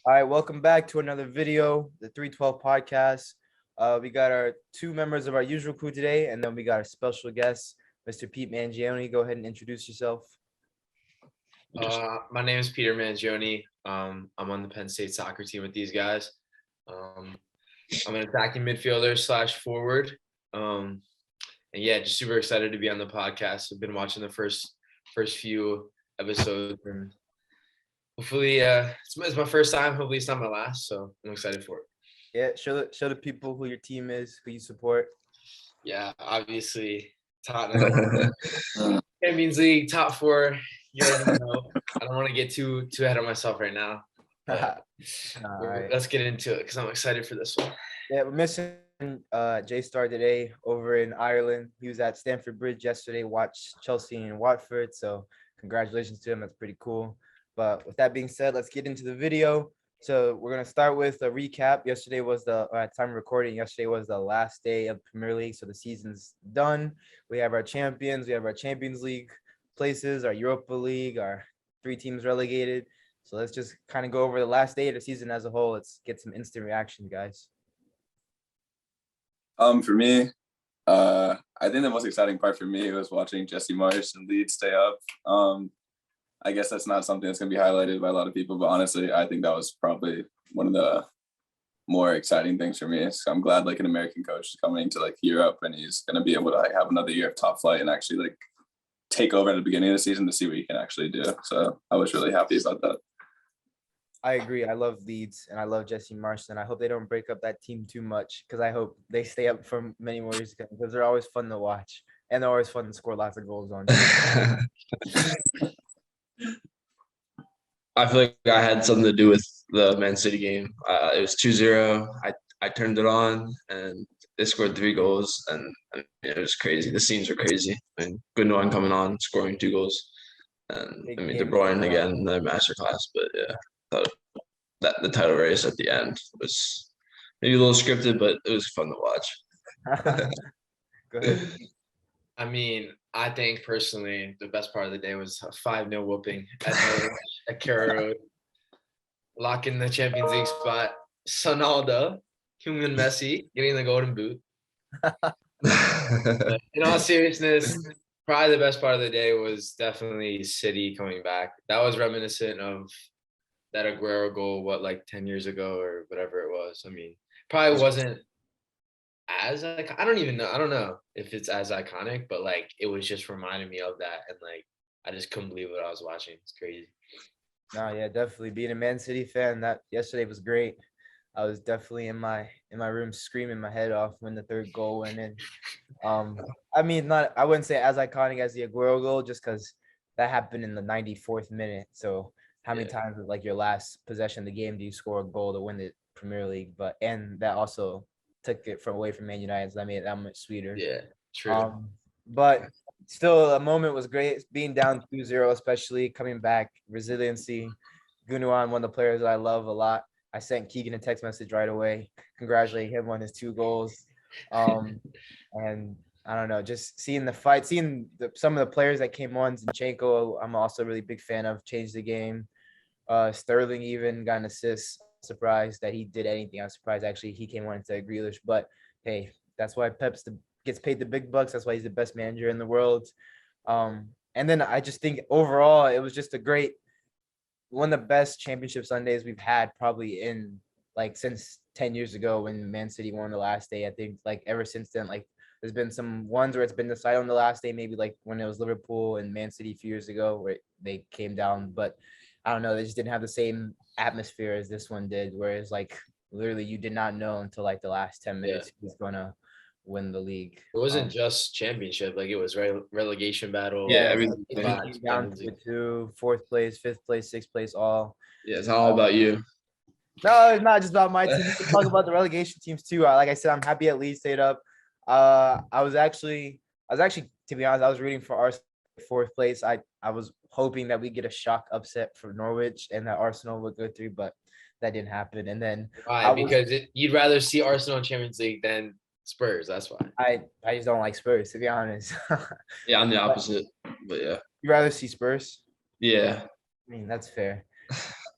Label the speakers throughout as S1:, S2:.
S1: All right, welcome back to another video, the 312 podcast. We got our two members of our usual crew today, and then we got our special guest, Mr. Pete Mangione. Go ahead and introduce yourself.
S2: My name is Peter Mangione. I'm on the Penn State soccer team with these guys. I'm an attacking midfielder / forward. And yeah, just super excited to be on the podcast. I've been watching the first few episodes, and hopefully, it's my first time. Hopefully, it's not my last. So I'm excited for it.
S1: Yeah, show the people who your team is, who you support.
S2: Yeah, obviously, Tottenham, Champions League, top four. You already know. I don't want to get too ahead of myself right now. But
S1: All right.
S2: let's get into it because I'm excited for this one.
S1: Yeah, we're missing J-Star today over in Ireland. He was at Stamford Bridge yesterday, watched Chelsea and Watford. So congratulations to him. That's pretty cool. But with that being said, let's get into the video. So we're going to start with a recap. Yesterday was at time of recording, yesterday was the last day of Premier League. So the season's done. We have our champions. We have our Champions League places, our Europa League, our 3 teams relegated. So let's just kind of go over the last day of the season as a whole. Let's get some instant reaction, guys.
S3: For me, I think the most exciting part for me was watching Jesse Marsch and Leeds stay up. I guess that's not something that's going to be highlighted by a lot of people, but honestly, I think that was probably one of the more exciting things for me. So I'm glad an American coach is coming to Europe, and he's going to be able to have another year of top flight and actually take over at the beginning of the season to see what he can actually do. So I was really happy about that.
S1: I agree. I love Leeds and I love Jesse Marsch. I hope they don't break up that team too much because I hope they stay up for many more years because they're always fun to watch and they're always fun to score lots of goals on.
S4: I feel like I had something to do with the Man City game. It was 2-0. I turned it on and they scored 3 goals and it was crazy. The scenes were crazy. I mean, Gundogan coming on, scoring 2 goals. And De Bruyne again, another masterclass. But yeah, I thought that the title race at the end was maybe a little scripted, but it was fun to watch.
S1: Go ahead.
S2: I mean, I think personally the best part of the day was a 5-0 whooping at Carrow Road, locking the Champions League spot. Sonaldo, human Messi, getting the golden boot. But in all seriousness, probably the best part of the day was definitely City coming back. That was reminiscent of that Aguero goal, 10 years ago or whatever it was. I mean, probably wasn't as I don't even know. I don't know if it's as iconic, but it was just reminding me of that, and I just couldn't believe what I was watching. It's crazy.
S1: No, yeah, definitely being a Man City fan. That yesterday was great. I was definitely in my room screaming my head off when the 3rd goal went in. I mean, I wouldn't say as iconic as the Aguero goal, just because that happened in the 94th minute. So how many times with your last possession of the game do you score a goal to win the Premier League? And that also took it away from Man United, so that made it that much sweeter.
S2: Yeah, true.
S1: But still, the moment was great. Being down 2-0, especially coming back, resiliency. Gundogan, one of the players that I love a lot. I sent Keegan a text message right away, congratulating him on his 2 goals. And I don't know, just seeing the fight, seeing some of the players that came on. Zinchenko, I'm also a really big fan of, changed the game. Sterling even got an assist. Surprised that he did anything. I was surprised actually he came on instead of Grealish. But hey, that's why Pep's gets paid the big bucks. That's why he's the best manager in the world. And then I just think overall it was just one of the best championship Sundays we've had probably in since 10 years ago when Man City won the last day. I think ever since then, there's been some ones where it's been decided on the last day, maybe when it was Liverpool and Man City a few years ago where they came down. But I don't know, they just didn't have the same atmosphere as this one did, whereas literally you did not know until the last 10 minutes who's gonna win the league.
S2: It wasn't just championship, it was relegation battle.
S4: Yeah, everything.
S1: Down to 4th place, 5th place, 6th place, all.
S4: Yeah, it's all about you.
S1: No, it's not just about my team. We can talk about the relegation teams too. Like I said, I'm happy at Leeds stayed up. I was actually, to be honest, I was rooting for Arsenal 4th place. I was hoping that we get a shock upset for Norwich and that Arsenal would go through, but that didn't happen. And then
S2: why? Because you'd rather see Arsenal in Champions League than Spurs. That's why.
S1: I just don't like Spurs, to be honest.
S4: Yeah, I'm the opposite, but yeah.
S1: You rather see Spurs?
S4: Yeah.
S1: I mean, that's fair.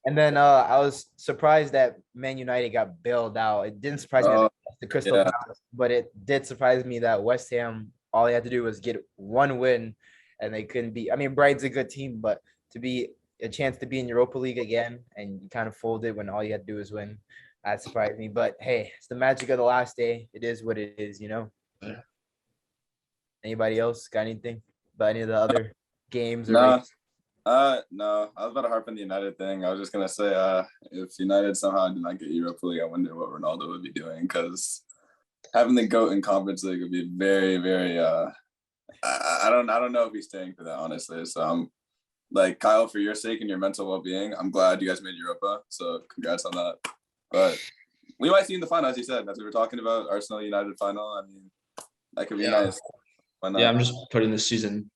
S1: And then I was surprised that Man United got bailed out. It didn't surprise me that
S3: Oh,
S1: they lost to Crystal
S3: yeah.
S1: Palace, but it did surprise me that West Ham, all they had to do was get one win and they couldn't be. I mean, Brighton's a good team, but to be a chance to be in Europa League again and you kind of folded when all you had to do was win, that surprised me. But hey, it's the magic of the last day. It is what it is, you know?
S4: Yeah.
S1: Anybody else got anything about any of the other games or
S3: No, no. I was about to harp on the United thing. I was just gonna say, if United somehow did not get Europa League, I wonder what Ronaldo would be doing because having the GOAT in Conference League would be very, very. I don't know if he's staying for that honestly. So I'm like Kyle, for your sake and your mental well-being, I'm glad you guys made Europa. So congrats on that. But we might see in the final, as you said, as we were talking about Arsenal United final. I mean, that could be nice. Why not?
S4: Yeah, I'm just putting this season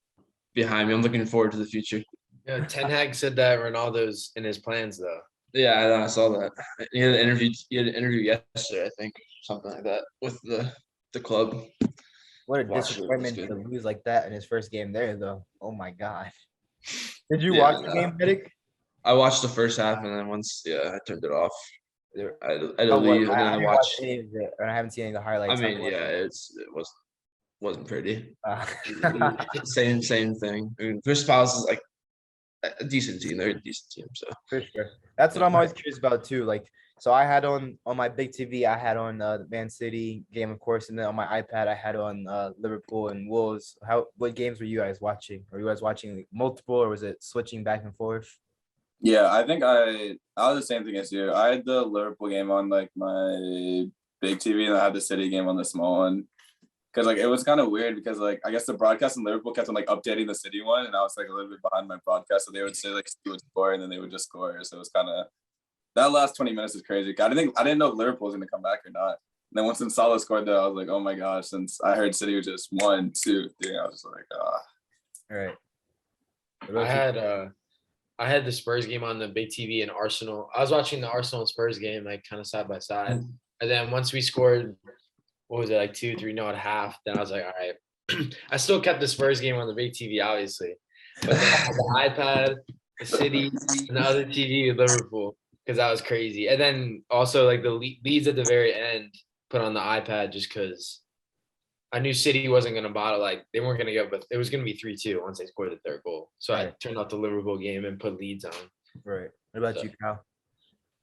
S4: behind me. I'm looking forward to the future.
S2: Yeah, Ten Hag said that Ronaldo's in his plans though.
S4: Yeah, I saw that. He had an interview. He had an interview yesterday, I think, something like that, with the club.
S1: what a
S4: Watch it,
S1: disappointment
S4: it's
S1: to
S4: good.
S1: lose like that in his first game there, though. Oh my God. Did you
S4: Yeah,
S1: watch the game, Medic?
S4: I watched the first half, and then once, I turned it off. I had to
S1: How was
S4: leave, and
S1: I
S4: then I
S1: haven't watched
S4: watched.
S1: any of it, and I haven't seen any of the
S4: I
S1: highlights.
S4: mean, yeah, it wasn't pretty.
S1: Uh,
S4: Same thing. I mean, Crystal Palace is like a decent team. They're a decent team. So
S1: for sure. That's what I'm always curious about too. Like, so I had on my big TV, I had on the Man City game, of course, and then on my iPad, I had on Liverpool and Wolves. What games were you guys watching? Were you guys watching like, multiple, or was it switching back and forth?
S3: Yeah, I think I was the same thing as you. I had the Liverpool game on like my big TV, and I had the City game on the small one. Because like it was kind of weird because like I guess the broadcast in Liverpool kept on like updating the City one, and I was like a little bit behind my broadcast, so they would say like City would score, and then they would just score. So it was kind of that last 20 minutes is crazy. I didn't know if Liverpool was gonna come back or not. And then once Salah scored that, I was like, oh my gosh! Since I heard City was just 1, 2, 3, I was just like, ah.
S1: All right. What
S2: I
S1: about you?
S2: had I had the Spurs game on the big TV and Arsenal. I was watching the Arsenal and Spurs game like kind of side by side. And then once we scored, what was it, like 2-3 no at half, then I was like, all right. I still kept the Spurs game on the big TV, obviously. But then I had the iPad, the City, and the other TV with Liverpool, because that was crazy. And then also like the leads at the very end put on the iPad just because I knew City wasn't going to bottle. Like they weren't going to get, but it was going to be 3-2 once they scored the third goal. So I
S1: Right.
S2: turned off the Liverpool game and put leads on.
S1: Right. What about
S2: So-
S1: you, Kyle?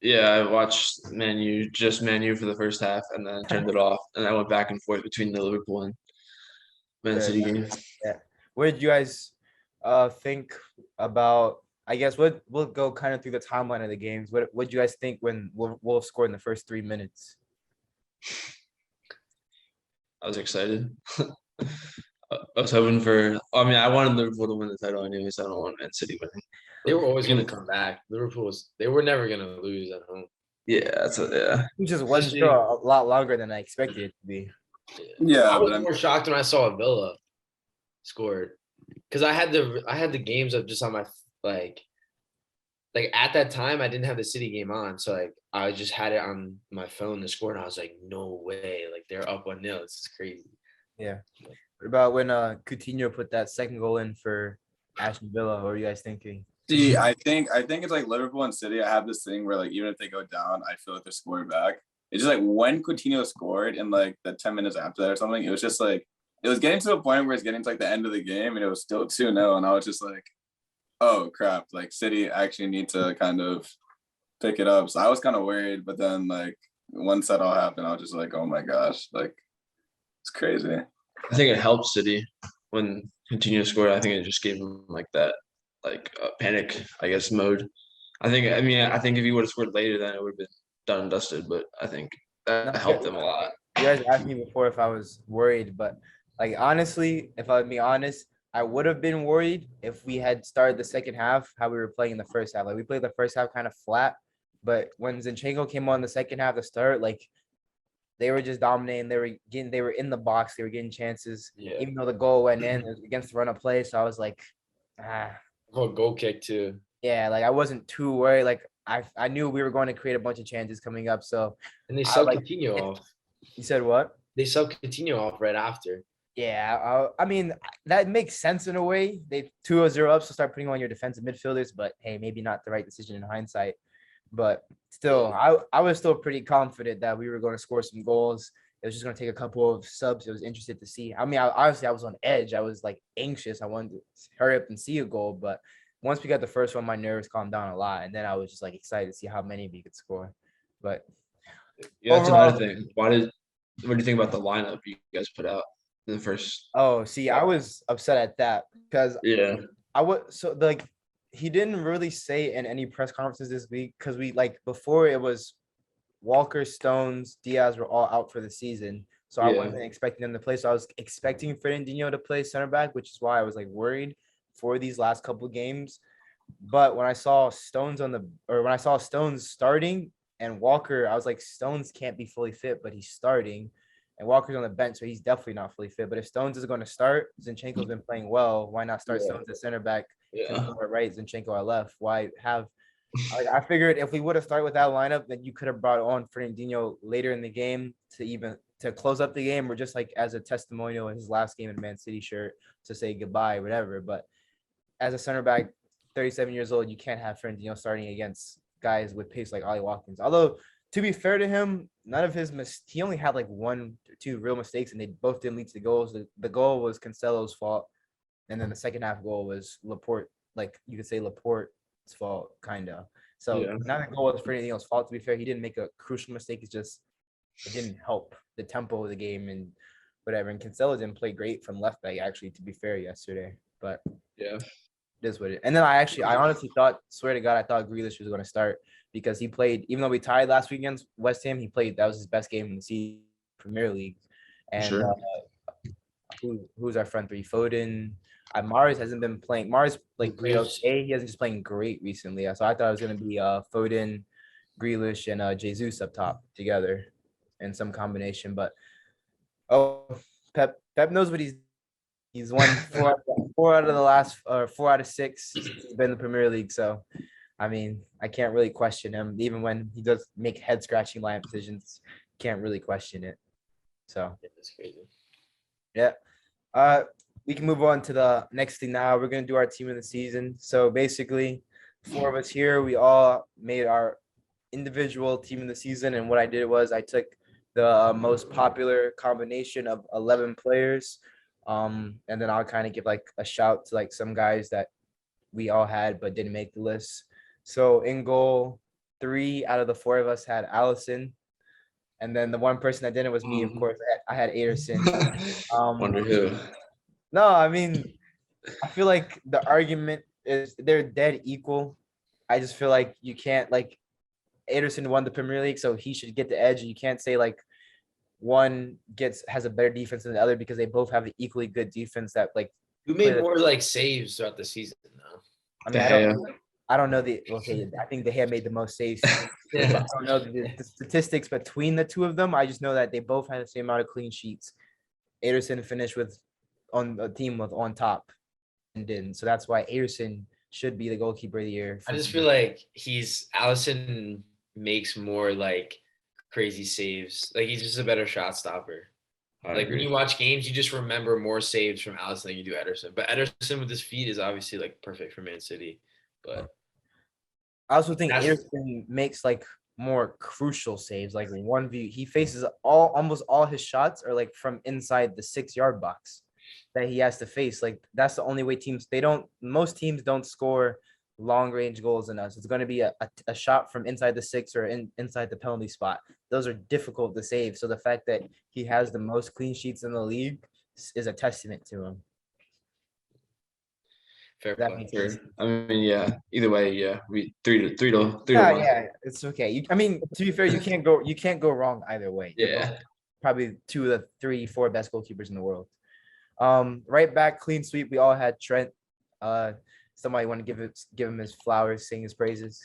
S4: yeah, I watched Man U for the first half, and then turned it off, and I went back and forth between the Liverpool and Man
S1: Fair
S4: City game.
S1: Yeah. What did you guys think about? I guess we'll go kind of through the timeline of the games. What did you guys think when Wolves scored in the first 3 minutes?
S4: I was excited. I was hoping for. I mean, I wanted Liverpool to win the title anyways. I don't want Man City winning.
S2: They were always going to come back. They were never going to lose at home.
S4: Yeah, yeah.
S1: It just wasn't sure a lot longer than I expected it to be.
S3: Yeah,
S2: I was
S3: but
S2: more shocked when I saw Villa scored because I had the games up just on my like at that time I didn't have the City game on, so like I just had it on my phone to score, and I was like, no way, like they're up 1-0. This is crazy.
S1: Yeah. What about when Coutinho put that second goal in for Aston Villa? What were you guys thinking?
S3: see, I think it's like Liverpool and City. I have this thing where like even if they go down, I feel like they're scoring back. It's just like when Coutinho scored in like the 10 minutes after that or something, it was just like it was getting to a point where it's getting to like the end of the game and it was still 2-0. And I was just like, oh crap, like City actually need to kind of pick it up. So I was kind of worried, but then like once that all happened, I was just like, oh my gosh, like it's crazy.
S4: I think it helped City when Coutinho scored. I think it just gave them like that, like panic, I guess, mode. I think if he would have scored later, then it would have been done and dusted. But I think that helped them a lot.
S1: You guys asked me before if I was worried, but like honestly, if I would be honest, I would have been worried if we had started the second half how we were playing in the first half. Like we played the first half kind of flat, but when Zinchenko came on the second half to start, like they were just dominating. They were in the box. They were getting chances,
S2: Yeah.
S1: even though the goal went in it was against the run of play. So I was like,
S2: Oh, goal kick too.
S1: yeah, like I wasn't too worried. Like I knew we were going to create a bunch of chances coming up. So
S2: And they subbed
S1: like-
S2: Coutinho off.
S1: you said what?
S2: They subbed Coutinho off right after.
S1: Yeah, I mean that makes sense in a way. They 2-0 up, so start putting on your defensive midfielders. But hey, maybe not the right decision in hindsight. but still, I was still pretty confident that we were going to score some goals. It was just going to take a couple of subs. I was interested to see. I mean, honestly, I was on edge. I was like anxious. I wanted to hurry up and see a goal, but once we got the first one, my nerves calmed down a lot, and then I was just like excited to see how many we could score. But
S4: Yeah, that's
S1: overall,
S4: another thing. What do you think about the lineup you guys put out in the first?
S1: oh, see, I was upset at that because
S4: Yeah,
S1: I would so like he didn't really say in any press conferences this week because we like before it was Walker, Stones, Diaz were all out for the season. So I
S4: Yeah.
S1: wasn't expecting them to play. So I was expecting Fernandinho to play center back, which is why I was like worried for these last couple games. But when I saw when I saw Stones starting and Walker, I was like, Stones can't be fully fit, but he's starting. And Walker's on the bench, so he's definitely not fully fit. But if Stones is going to start, Zinchenko's been playing well. Why not start
S4: Yeah.
S1: Stones at center back,
S4: yeah,
S1: Zinchenko at right, Zinchenko at left? Why have I figured if we would have started with that lineup, then you could have brought on Fernandinho later in the game to close up the game, or just like as a testimonial in his last game in Man City shirt to say goodbye, whatever. But as a center back, 37 years old, you can't have Fernandinho starting against guys with pace like Ollie Watkins. Although to be fair to him, none of his he only had like 1 or 2 real mistakes, and they both didn't lead to the goals. The goal was Cancelo's fault, and then the second half goal was Laporte. Like you could say Laporte's fault, kind of. So
S4: Yeah.
S1: not a goal was Fernandinho's fault. To be fair, he didn't make a crucial mistake. It's just it didn't help the tempo of the game and whatever. And Cancelo didn't play great from left back, actually, to be fair, yesterday. But
S4: yeah.
S1: it is what it is. And then I honestly swear to God, I thought Grealish was going to start because he played, even though we tied last week against West Ham, he played. That was his best game in the season, Premier League. And
S4: Sure.
S1: who's our front three? Foden. Mars hasn't been playing. Mars like played okay. He hasn't just playing great recently. So I thought it was gonna be Foden, Grealish, and Jesus up top together in some combination. But Pep knows what he's won four out of the last 4 out of 6 since he's been in the Premier League. So I mean, I can't really question him, even when he does make head scratching line decisions. Can't really question it. So
S2: That's crazy.
S1: yeah. We can move on to the next thing now. We're gonna do our team of the season. So basically, 4 of us here, we all made our individual team of the season. And what I did was I took the most popular combination of 11 players. And then I'll kind of give like a shout to like some guys that we all had but didn't make the list. So in goal, 3 out of the 4 of us had Allison. And then the one person that didn't was me, of course. I had Ederson.
S4: Wonder who.
S1: No, I mean, I feel like the argument is they're dead equal. I just feel like you can't like Ederson won the Premier League, so he should get the edge. You can't say like one has a better defense than the other because they both have an equally good defense that like
S2: Who made more like saves throughout the season though?
S1: I mean, I don't know I think they had made the most saves. I don't know the statistics between the two of them. I just know that they both had the same amount of clean sheets. Ederson finished on a team with on top and didn't. So that's why Ederson should be the goalkeeper of the year.
S2: I just feel like Allison makes more like crazy saves. Like he's just a better shot stopper. Like when you watch games, you just remember more saves from Allison than you do Ederson. But Ederson with his feet is obviously like perfect for Man City. But
S1: I also think Ederson makes like more crucial saves. Like one view, he faces almost all his shots are like from inside the 6-yard box that he has to face. Like that's the only way most teams don't score long range goals in us. It's going to be a shot from inside the 6 or inside the penalty spot. Those are difficult to save. So the fact that he has the most clean sheets in the league is a testament to him.
S2: Fair
S1: That
S2: play.
S1: makes sense.
S4: I mean, yeah. Either way, yeah. We 3 to 1.
S1: Yeah, it's okay. I mean, to be fair, you can't go wrong either way.
S4: Yeah.
S1: Probably 2 of the 3, 4 best goalkeepers in the world. Right back, clean sweep. We all had Trent. Somebody want to give him his flowers, sing his praises.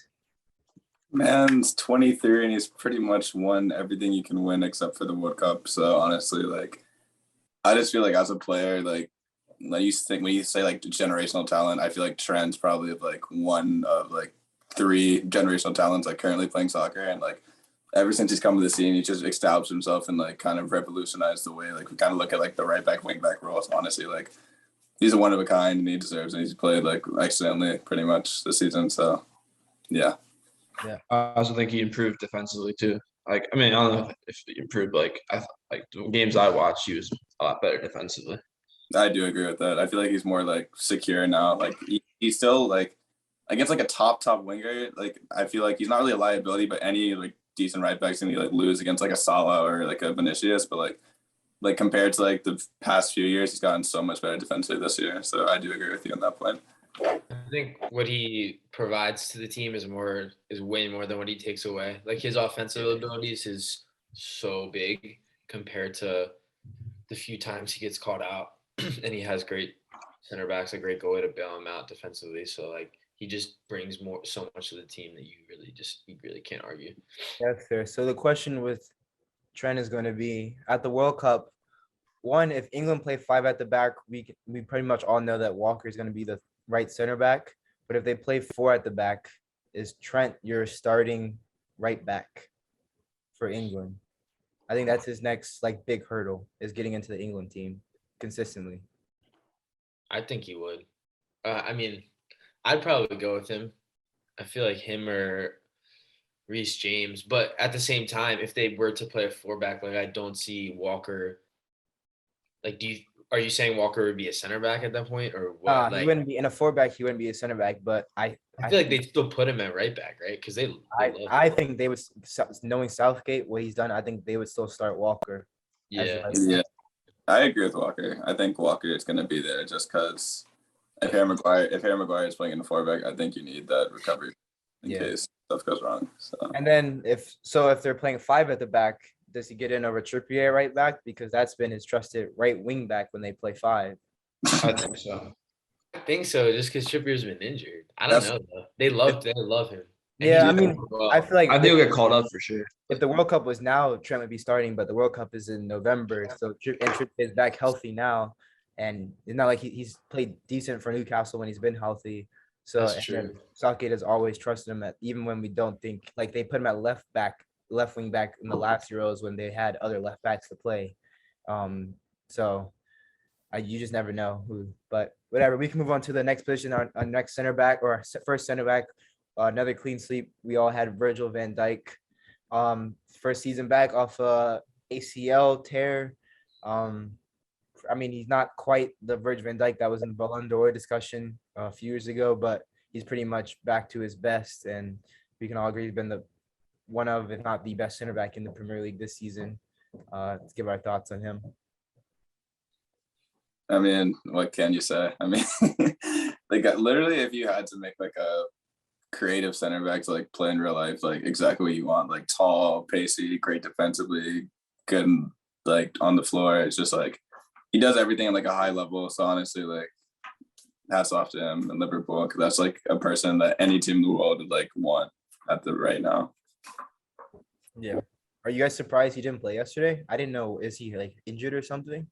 S3: Man's 23 and he's pretty much won everything you can win except for the World Cup. So honestly, like, I just feel like as a player, like you think when you say like generational talent, I feel like Trent's probably like one of like 3 generational talents like currently playing soccer, and like ever since he's come to the scene, he just established himself and like kind of revolutionized the way like we kind of look at like the right back, wing back roles. Honestly, like he's a one of a kind and he deserves it. He's played like excellently pretty much this season. So yeah.
S4: I also think he improved defensively too. Like, I mean, I don't know if he improved. Like, like the games I watched, he was a lot better defensively.
S3: I do agree with that. I feel like he's more like secure now. Like he's still like against like a top winger. Like I feel like he's not really a liability, but any like decent right back's gonna like lose against like a Salah or like a Vinicius. But like compared to like the past few years, he's gotten so much better defensively this year. So I do agree with you on that point.
S2: I think what he provides to the team is way more than what he takes away. Like his offensive abilities is so big compared to the few times he gets called out, and he has great center backs, a great goalie to bail him out defensively. So like he just brings so much to the team that you really can't argue.
S1: That's fair. So the question with Trent is going to be at the World Cup. One, if England play 5 at the back, we pretty much all know that Walker is going to be the right center back. But if they play 4 at the back, is Trent your starting right back for England? I think that's his next like big hurdle, is getting into the England team consistently.
S2: I think he would. I mean, I'd probably go with him. I feel like him or Reece James, but at the same time, if they were to play a 4-back, like I don't see Walker. Like, are you saying Walker would be a center back at that point, or what?
S1: He wouldn't be in a 4-back. He wouldn't be a center back, but
S2: I feel like they'd still put him at right back, right? Because
S1: I think they would, knowing Southgate what he's done, I think they would still start Walker.
S2: Yeah.
S3: Yeah, I agree with Walker. I think Walker is going to be there just because if Harry Maguire is playing in the 4-back, I think you need that recovery in case stuff goes wrong. So.
S1: And then if they're playing 5 at the back, does he get in over Trippier right back? Because that's been his trusted right wing back when they play 5.
S4: I think so.
S2: I think so, just because Trippier's been injured. I don't know though. They love him.
S1: Yeah, I mean, I feel like
S4: I think he'll get called up for sure.
S1: If the World Cup was now, Trent would be starting, but the World Cup is in November, so Trippier is back healthy now, and it's not like he's played decent for Newcastle when he's been healthy. So Southgate has always trusted him even when we don't think, like they put him at left wing back in the last Euros when they had other left backs to play. So you just never know who, but whatever. We can move on to the next position, our next center back or first center back. Another clean sweep. We all had Virgil van Dijk. First season back off ACL tear. I mean, he's not quite the Virgil van Dijk that was in the Ballon d'Or discussion a few years ago, but he's pretty much back to his best, and we can all agree he's been one of, if not the best center back in the Premier League this season. Let's give our thoughts on him.
S3: I mean, what can you say? I mean, like literally, if you had to make like a creative center back to like play in real life, like exactly what you want, like tall, pacey, great defensively, good like on the floor. It's just like he does everything at like a high level. So honestly, like hats off to him in Liverpool, because that's like a person that any team in the world would like want at the right now.
S1: Yeah. Are you guys surprised he didn't play yesterday? I didn't know. Is he like injured or something?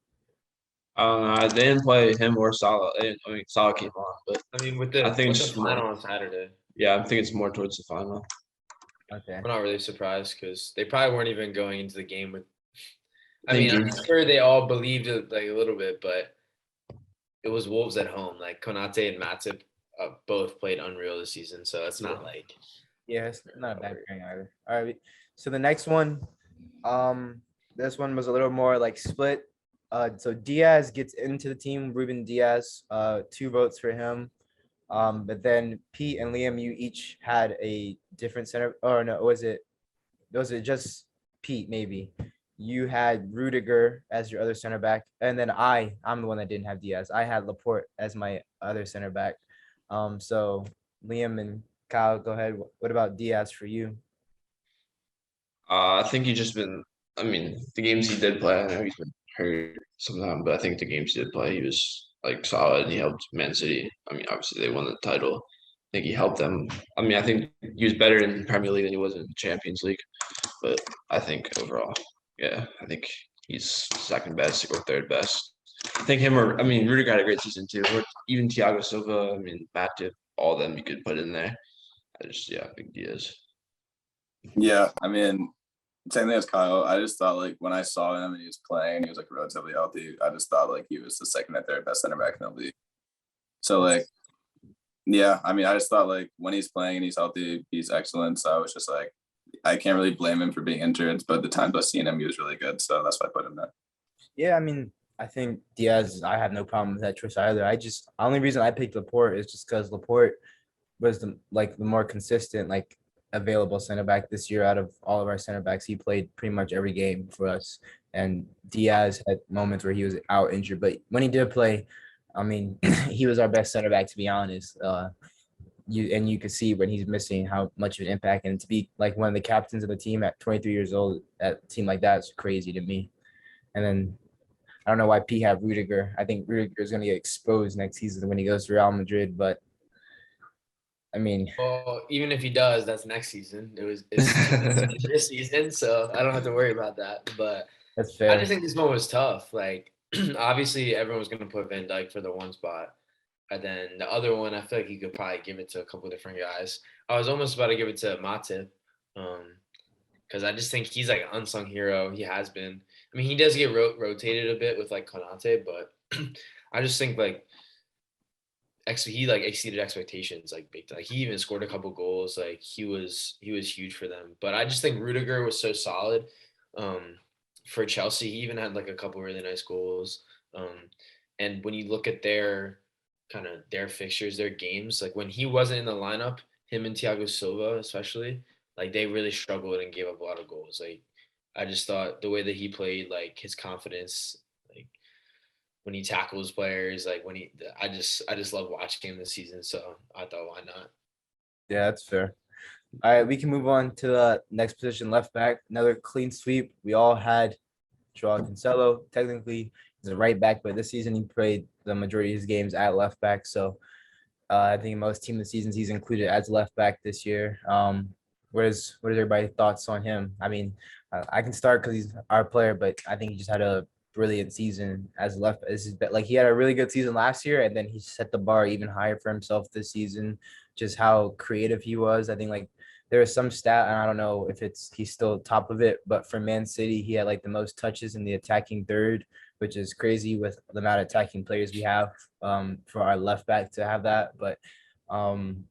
S4: They didn't play him or Salah. I mean, Salah came on, but
S2: I mean,
S4: I think it's
S2: the final on Saturday.
S4: Yeah, I think it's more towards the final.
S1: Okay.
S2: I'm not really surprised because they probably weren't even going into the game with. I mean, I'm sure they all believed it like a little bit, but it was Wolves at home. Like Konate and Matip both played unreal this season, so it's not like.
S1: Yeah, it's not a bad pairing either. All right, so the next one, this one was a little more like split. So Diaz gets into the team. Ruben Diaz, 2 votes for him. But then Pete and Liam, you each had a different center. Or no, was it just Pete? Maybe you had Rudiger as your other center back, and then I'm the one that didn't have Diaz. I had Laporte as my other center back. So Liam and Kyle, go ahead. What about Diaz for you?
S4: I think he's just been. I mean, the games he did play, I know he's been hurt sometime, but I think the games he did play, he was like solid, and he helped Man City. I mean, obviously they won the title. I think he helped them. I mean, I think he was better in Premier League than he was in Champions League, but I think overall, yeah, I think he's second best or third best. I think Rudiger had a great season too. Or even Thiago Silva. I mean, Matip, all of them you could put in there. I think he is.
S3: Yeah, I mean, same thing as Kyle. I just thought like when I saw him and he was playing, he was like relatively healthy. I just thought like he was the second or third best center back in the league. So like Yeah, I mean, I just thought like when he's playing and he's healthy, he's excellent. So I was just like, I can't really blame him for being injured, but the times I've seen him, he was really good. So that's why I put him there.
S1: Yeah, I mean, I think Diaz, I have no problem with that choice either. Only reason I picked Laporte is just because Laporte was the more consistent, like available center back this year out of all of our center backs. He played pretty much every game for us. And Diaz had moments where he was out injured, but when he did play, I mean, he was our best center back, to be honest. You could see when he's missing how much of an impact, and to be like one of the captains of the team at 23 years old, at a team like that is crazy to me. And then I don't know why P have Rudiger. I think Rudiger is going to get exposed next season when he goes to Real Madrid. But I mean,
S2: Well, even if he does, that's next season. It's this season, so I don't have to worry about that. But
S1: that's
S2: I
S1: fair.
S2: just think this one was tough. Like, obviously, everyone was going to put Van Dyke for the one spot. And then the other one, I feel like you could probably give it to a couple different guys. I was almost about to give it to Matip, because I just think he's like an unsung hero. He has been. I mean, he does get rotated a bit with like Konate, but I just think like he like exceeded expectations like big time. Like he even scored a couple goals. Like he was huge for them. But I just think Rudiger was so solid. For Chelsea, he even had like a couple really nice goals. And when you look at their their fixtures, their games, like when he wasn't in the lineup, him and Thiago Silva especially, like they really struggled and gave up a lot of goals. Like I just thought the way that he played, like his confidence, like when he tackles players, like I just love watching him this season. So I thought, why not?
S1: Yeah, that's fair. All right, we can move on to the next position, left back. Another clean sweep. We all had Joao Cancelo. Technically, he's a right back, but this season he played the majority of his games at left back. So I think most team of the seasons he's included as left back this year. What is everybody's thoughts on him? I mean, I can start because he's our player, but I think he just had a brilliant season as left as like he had a really good season last year, and then he set the bar even higher for himself this season. Just how creative he was. I think like there was some stat, and I don't know if he's still top of it, but for Man City, he had like the most touches in the attacking third, which is crazy with the amount of attacking players we have for our left back to have that. But um,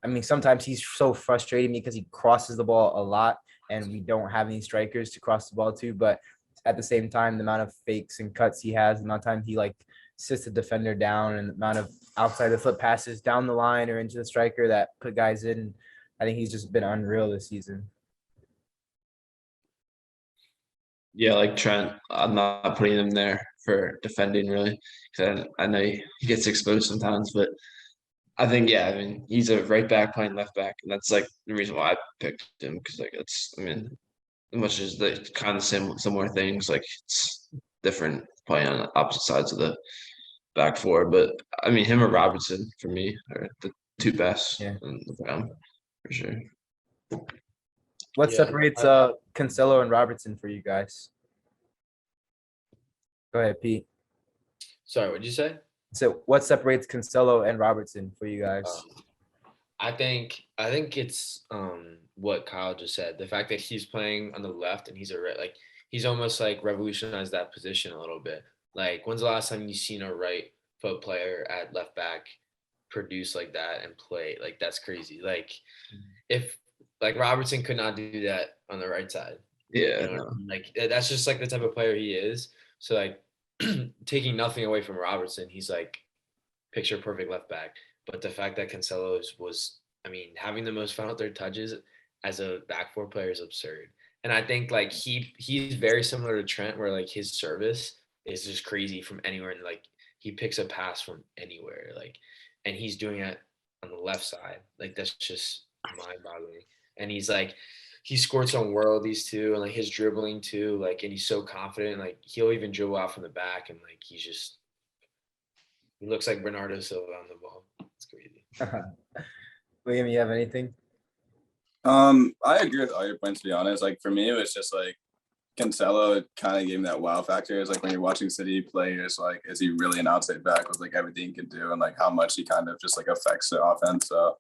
S1: I mean, sometimes he's so frustrating because he crosses the ball a lot, and we don't have any strikers to cross the ball to. But at the same time, the amount of fakes and cuts he has, the amount of time he like sits the defender down, and the amount of outside the foot passes down the line or into the striker that put guys in, I think he's just been unreal this season.
S4: Yeah, like Trent, I'm not putting him there for defending really, because I know he gets exposed sometimes, but I think yeah, I mean he's a right back playing left back, and that's like the reason why I picked him because like it's I mean as much as the kind of similar things, like it's different playing on opposite sides of the back four, but I mean him or Robertson for me are the two best
S1: Yeah.
S4: in the round for sure.
S1: What
S2: Yeah.
S1: separates Cancelo and Robertson for you guys? Go ahead, Pete.
S2: Sorry, what'd you say?
S1: So what separates Cancelo and Robertson for you guys?
S2: I think it's what Kyle just said. The fact that he's playing on the left and he's a right, like he's almost like revolutionized that position a little bit. Like when's the last time you seen a right foot player at left back produce like that and play? Like that's crazy. Like if like Robertson could not do that on the right side.
S4: Yeah,
S2: You know, like that's just like the type of player he is. So like taking nothing away from Robertson, he's like picture perfect left back. But the fact that Cancelo was, I mean, having the most final third touches as a back four player is absurd. And I think like he's very similar to Trent, where like his service is just crazy from anywhere, and like he picks a pass from anywhere, like, and he's doing it on the left side. Like that's just mind-boggling. And he's like, he scored some worldies too, and like his dribbling too, like, and he's so confident. Like he'll even dribble out from the back, and like he looks like Bernardo Silva on the ball. It's crazy.
S1: William, you have anything?
S3: I agree with all your points, to be honest. Like for me, it was just like Cancelo kind of gave me that wow factor. It's like when you're watching City play, it's like, is he really an outside back with like everything he can do and like how much he kind of just like affects the offense. So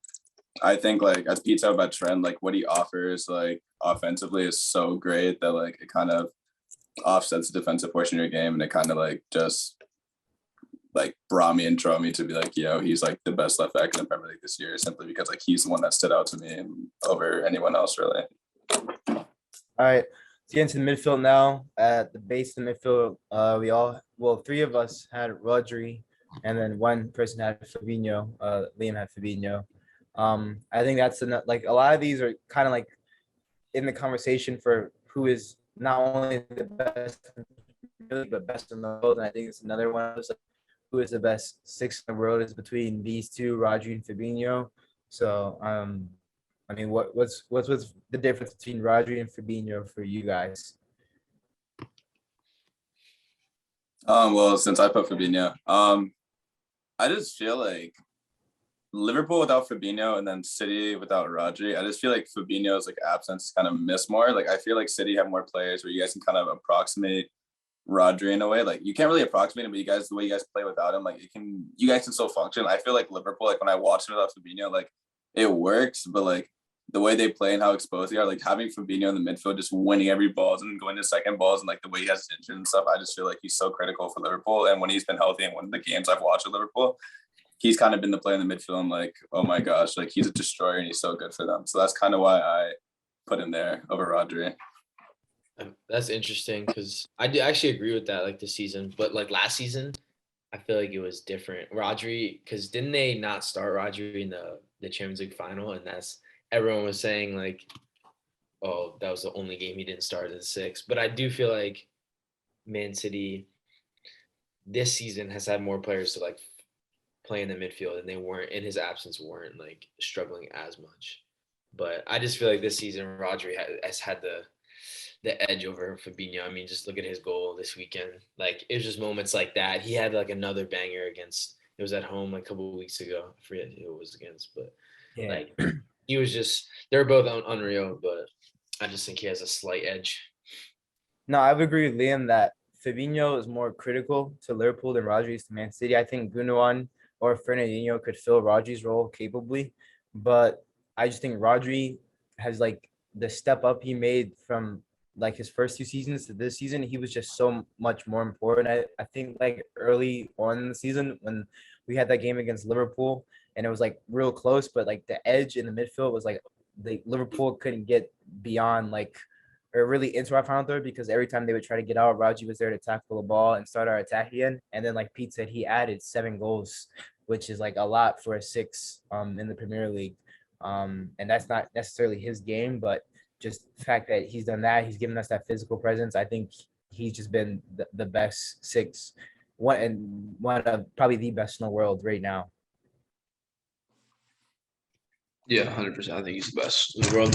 S3: I think like as Pete said about Trent, like what he offers like offensively is so great that like it kind of offsets the defensive portion of your game, and it kind of like just like brought me and drove me to be like, he's like the best left back in the Premier League this year, simply because like he's the one that stood out to me over anyone else really.
S1: All right. Let's get into the midfield now. At the base of the midfield, three of us had Rodri, and then one person had Fabinho. Liam had Fabinho. I think that's like a lot of these are kind of like in the conversation for who is not only the best, but best in the world. And I think it's another one of those, like, who is the best six in the world is between these two, Rodri and Fabinho. So, I mean, what's the difference between Rodri and Fabinho for you guys?
S3: Well, since I put Fabinho, I just feel like Liverpool without Fabinho and then City without Rodri, I just feel like Fabinho's like absence kind of miss more. Like I feel like City have more players where you guys can kind of approximate Rodri in a way. Like you can't really approximate him, but the way you guys play without him, like you guys can still function. I feel like Liverpool, like when I watch it without Fabinho, like it works, but like the way they play and how exposed they are, like having Fabinho in the midfield, just winning every balls and going to second balls, and like the way he has his injuries and stuff, I just feel like he's so critical for Liverpool. And when he's been healthy and when the games I've watched with Liverpool, he's kind of been the player in the midfield. I'm like, oh my gosh, like he's a destroyer and he's so good for them. So that's kind of why I put him there over Rodri.
S2: That's interesting because I do actually agree with that, like this season. But like last season, I feel like it was different. Rodri, because didn't they not start Rodri in the Champions League final? And that's everyone was saying like, oh, that was the only game he didn't start in the six. But I do feel like Man City this season has had more players to like play in the midfield, and they weren't in his absence weren't like struggling as much. But I just feel like this season Rodri has had the edge over Fabinho. I mean, just look at his goal this weekend. Like it was just moments like that. He had like another banger against. It was at home like a couple of weeks ago. I forget who it was against, but like he was just. They're both unreal, but I just think he has a slight edge.
S1: No, I would agree with Liam that Fabinho is more critical to Liverpool than Rodri is to Man City. I think Gundogan or Fernandinho could fill Rodri's role capably, but I just think Rodri has like the step up he made from like his first two seasons to this season. He was just so much more important. I think like early on in the season when we had that game against Liverpool and it was like real close, but like the edge in the midfield was like the Liverpool couldn't get beyond like or really into our final third because every time they would try to get out, Raji was there to tackle the ball and start our attack again. And then, like Pete said, he added 7 goals, which is like a lot for a 6 in the Premier League. And that's not necessarily his game, but just the fact that he's done that, he's given us that physical presence. I think he's just been the best 6, one of probably the best in the world right now.
S4: Yeah, 100%. I think he's the best in the world.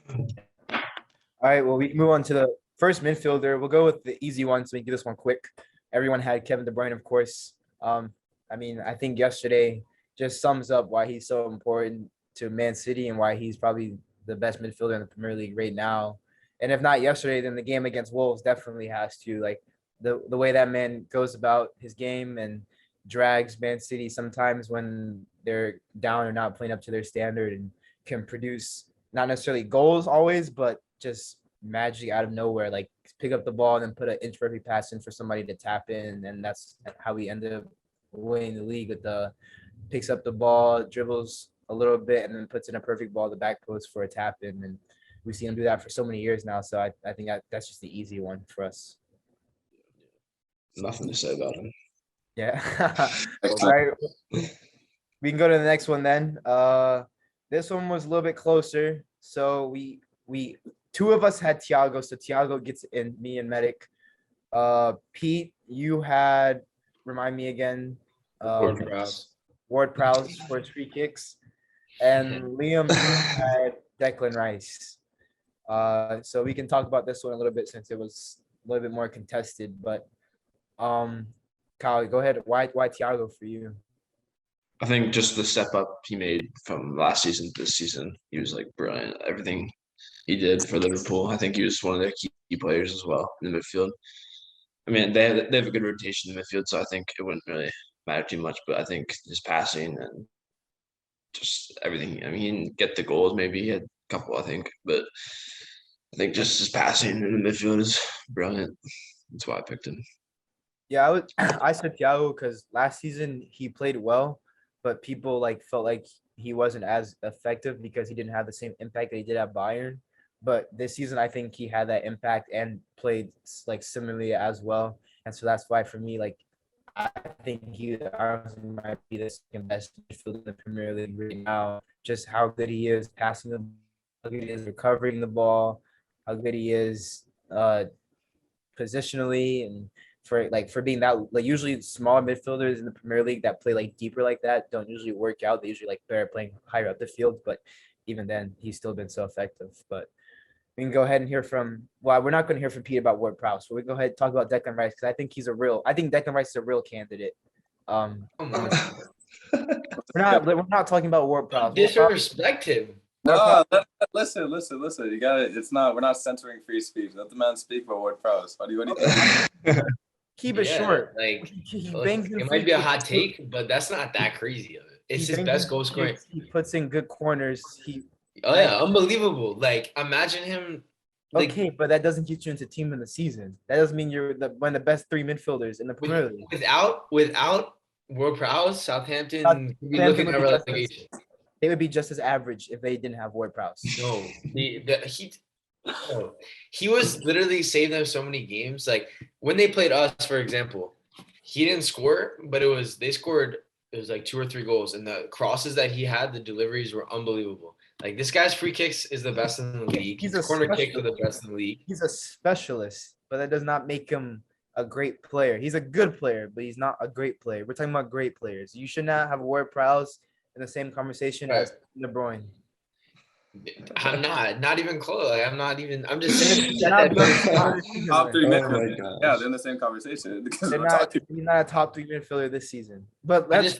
S1: All right, well, we can move on to the first midfielder. We'll go with the easy one, so we can do this one quick. Everyone had Kevin De Bruyne, of course. I mean, I think yesterday just sums up why he's so important to Man City and why he's probably the best midfielder in the Premier League right now. And if not yesterday, then the game against Wolves definitely has to. Like the way that man goes about his game and drags Man City sometimes when they're down or not playing up to their standard and can produce not necessarily goals always, but just magic out of nowhere, like pick up the ball and then put an inch perfect pass in for somebody to tap in. And that's how we ended up winning the league with the picks up the ball, dribbles a little bit, and then puts in a perfect ball to the back post for a tap in. And we've seen him do that for so many years now. So I think that's just the easy one for us.
S4: Nothing to say about him.
S1: Yeah. All right. We can go to the next one then. This one was a little bit closer. So we two of us had Thiago, so Thiago gets in, me and Medic. Pete, you had, remind me again. Ward-Prowse for his free kicks. And Liam, you had Declan Rice. So we can talk about this one a little bit since it was a little bit more contested. But Kyle, go ahead. Why Thiago for you?
S4: I think just the step up he made from last season to this season, he was like brilliant. Everything he did for Liverpool, I think he was one of their key players as well in the midfield. I mean, they have a good rotation in the midfield, so I think it wouldn't really matter too much. But I think his passing and just everything. I mean, he didn't get the goals. Maybe he had a couple, I think, but I think just his passing in the midfield is brilliant. That's why I picked him.
S1: Yeah, I said Thiago because last season he played well, but people like felt like he wasn't as effective because he didn't have the same impact that he did at Bayern. But this season, I think he had that impact and played like similarly as well. And so that's why for me, like I think he honestly might be the second best midfielder in the Premier League right now. Just how good he is passing the, how good he is recovering the ball, how good he is positionally, and for being that, like, usually smaller midfielders in the Premier League that play like deeper like that don't usually work out. They usually like better playing higher up the field, but even then he's still been so effective. But we can go ahead and hear from, well, we're not going to hear from Pete about Ward Prowse, so we go ahead and talk about Declan Rice because I think Declan Rice is a real candidate.
S2: Come
S1: In
S2: on.
S1: this, we're not talking about Ward Prowse.
S2: Disrespect him.
S3: No, listen. You got it. It's not. We're not censoring free speech. Let the man speak for Ward Prowse. What do you think?
S1: Keep it short.
S2: Like
S1: He
S2: look,
S1: bangs in
S2: it
S1: free
S2: might be a
S1: kicks
S2: hot
S1: too.
S2: take, but that's not that crazy of it. It's
S1: He
S2: his
S1: bangs
S2: best
S1: in
S2: goal
S1: free
S2: scoring.
S1: kicks. He puts in good corners.
S2: Oh yeah, unbelievable. Like imagine him. Like,
S1: Okay, but that doesn't get you into team in the season. That doesn't mean you're one of the best three midfielders in the Premier League.
S2: without Ward Prowse, Southampton could be
S1: Southampton
S2: looking at
S1: would be just as,
S2: relegation.
S1: they would be just as average if they didn't have Ward Prowse.
S2: No, he was literally saved them so many games. Like when they played us, for example, he didn't score, but they scored. It was like 2 or 3 goals, and the crosses that he had, the deliveries were unbelievable. Like this guy's free kicks is the best in the league.
S1: He's
S2: His
S1: a
S2: corner kicks are the
S1: specialist.
S2: best in the league.
S1: He's a specialist, but that does not make him a great player. He's a good player, but he's not a great player. We're talking about great players. You should not have Ward Prowse in the same conversation
S2: Right.
S1: as De Bruyne.
S2: I'm not even close. Like, I'm just saying he's
S1: They're
S2: at
S1: not
S2: that very
S1: built
S2: spot.
S1: for the season,
S3: Top
S1: like.
S3: three
S4: Oh my
S3: midfielders.
S4: gosh.
S3: Yeah, they're in the same conversation because
S1: They're
S3: we're
S1: not.
S3: talking.
S1: He's not a top three midfielder this season. But
S2: I
S1: let's
S2: just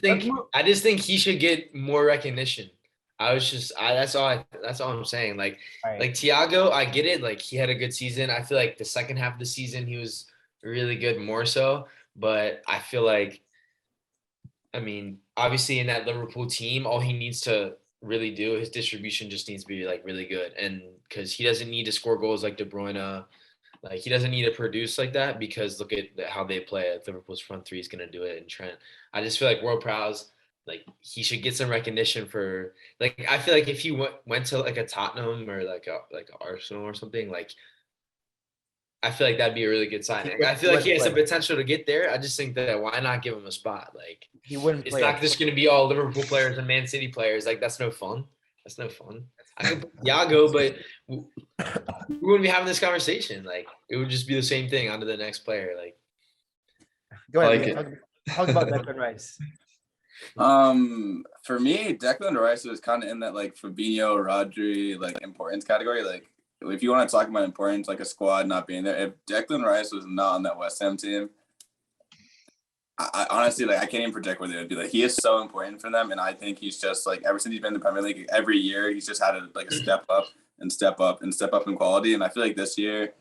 S2: think he should get more recognition. That's all I'm saying. Like
S1: all right.
S2: like Thiago, I get it. Like he had a good season. I feel like the second half of the season he was really good more so. But I feel like, I mean, obviously in that Liverpool team, all he needs to really do, his distribution just needs to be like really good. And because he doesn't need to score goals like De Bruyne, like he doesn't need to produce like that because look at how they play. Liverpool's front three is going to do it. And Trent, I just feel like World Prowse, like he should get some recognition for, like I feel like if he went to like a Tottenham or like a Arsenal or something, like I feel like that'd be a really good signing. I feel like he has the potential to get there. I just think that why not give him a spot? Like
S1: He wouldn't
S2: it's
S1: play.
S2: not just going to be all Liverpool players and Man City players. Like that's no fun. That's no fun. I could put Thiago, but we wouldn't be having this conversation. Like it would just be the same thing onto the next player. Like
S1: Go
S4: I
S1: ahead.
S4: like it.
S1: Talk about Declan Rice.
S3: For me, Declan Rice was kind of in that like Fabinho, Rodri, like importance category. Like if you want to talk about importance, like a squad not being there, if Declan Rice was not on that West Ham team, I honestly, like, I can't even predict where they would be. Like, he is so important for them, and I think he's just like ever since he's been in the Premier League, every year he's just had a step up and step up and step up in quality. And I feel like this year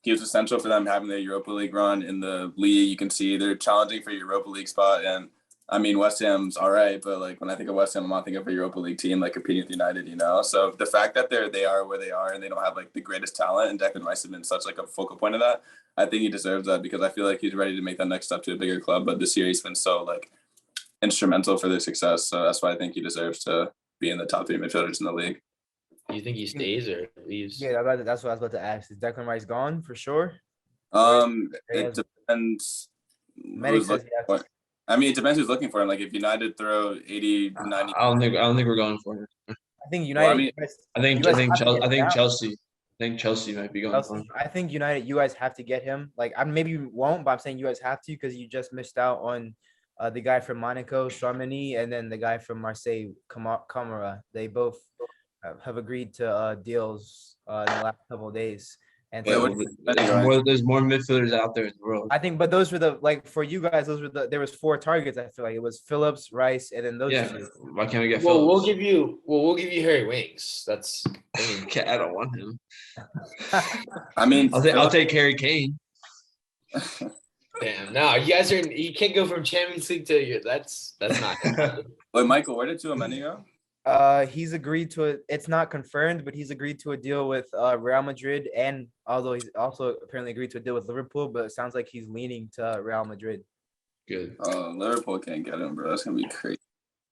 S3: he was essential for them having their Europa League run in the league. You can see they're challenging for Europa League spot, and I mean West Ham's all right, but like when I think of West Ham, I'm not thinking of a Europa League team like competing with United, you know. So the fact that they are where they are and they don't have like the greatest talent, and Declan Rice has been such like a focal point of that. I think he deserves that because I feel like he's ready to make that next step to a bigger club. But this year he's been so like instrumental for their success. So that's why I think he deserves to be in the top 3 midfielders in the league.
S2: do you think he stays or leaves?
S1: Yeah, that's what I was about to ask. Is Declan Rice gone for sure?
S3: It depends.
S1: Many
S3: Who's
S1: says
S3: looking for it. I mean, it depends who's looking for him. Like if United throw 80, 90.
S4: I don't think we're going for him.
S1: I think United.
S3: Well, I mean,
S1: you guys have to get him out.
S4: Chelsea. I think Chelsea might be going for him.
S1: I think United. You guys have to get him. Like maybe you won't, but I'm saying you guys have to because you just missed out on the guy from Monaco, Charmini, and then the guy from Marseille, Camara. They both have agreed to deals in the last couple of days. And so
S4: There's more midfielders out there in the world.
S1: I think, but those were for you guys. There was 4 targets. I feel like it was Phillips, Rice, and then those 2.
S4: Why can't we get
S2: Well,
S4: Phillips?
S2: we'll give you Harry Winks. That's.
S4: I don't want him.
S3: I mean,
S4: I'll take Harry Kane.
S2: Damn, no, you can't go from Champions League to that's not.
S3: Wait, Michael, where did Tchouaméni go?
S1: He's agreed to it. It's not confirmed, but he's agreed to a deal with Real Madrid, and although he's also apparently agreed to a deal with Liverpool, but it sounds like he's leaning to Real Madrid.
S4: Good.
S3: Liverpool can't get him, bro. That's gonna be crazy.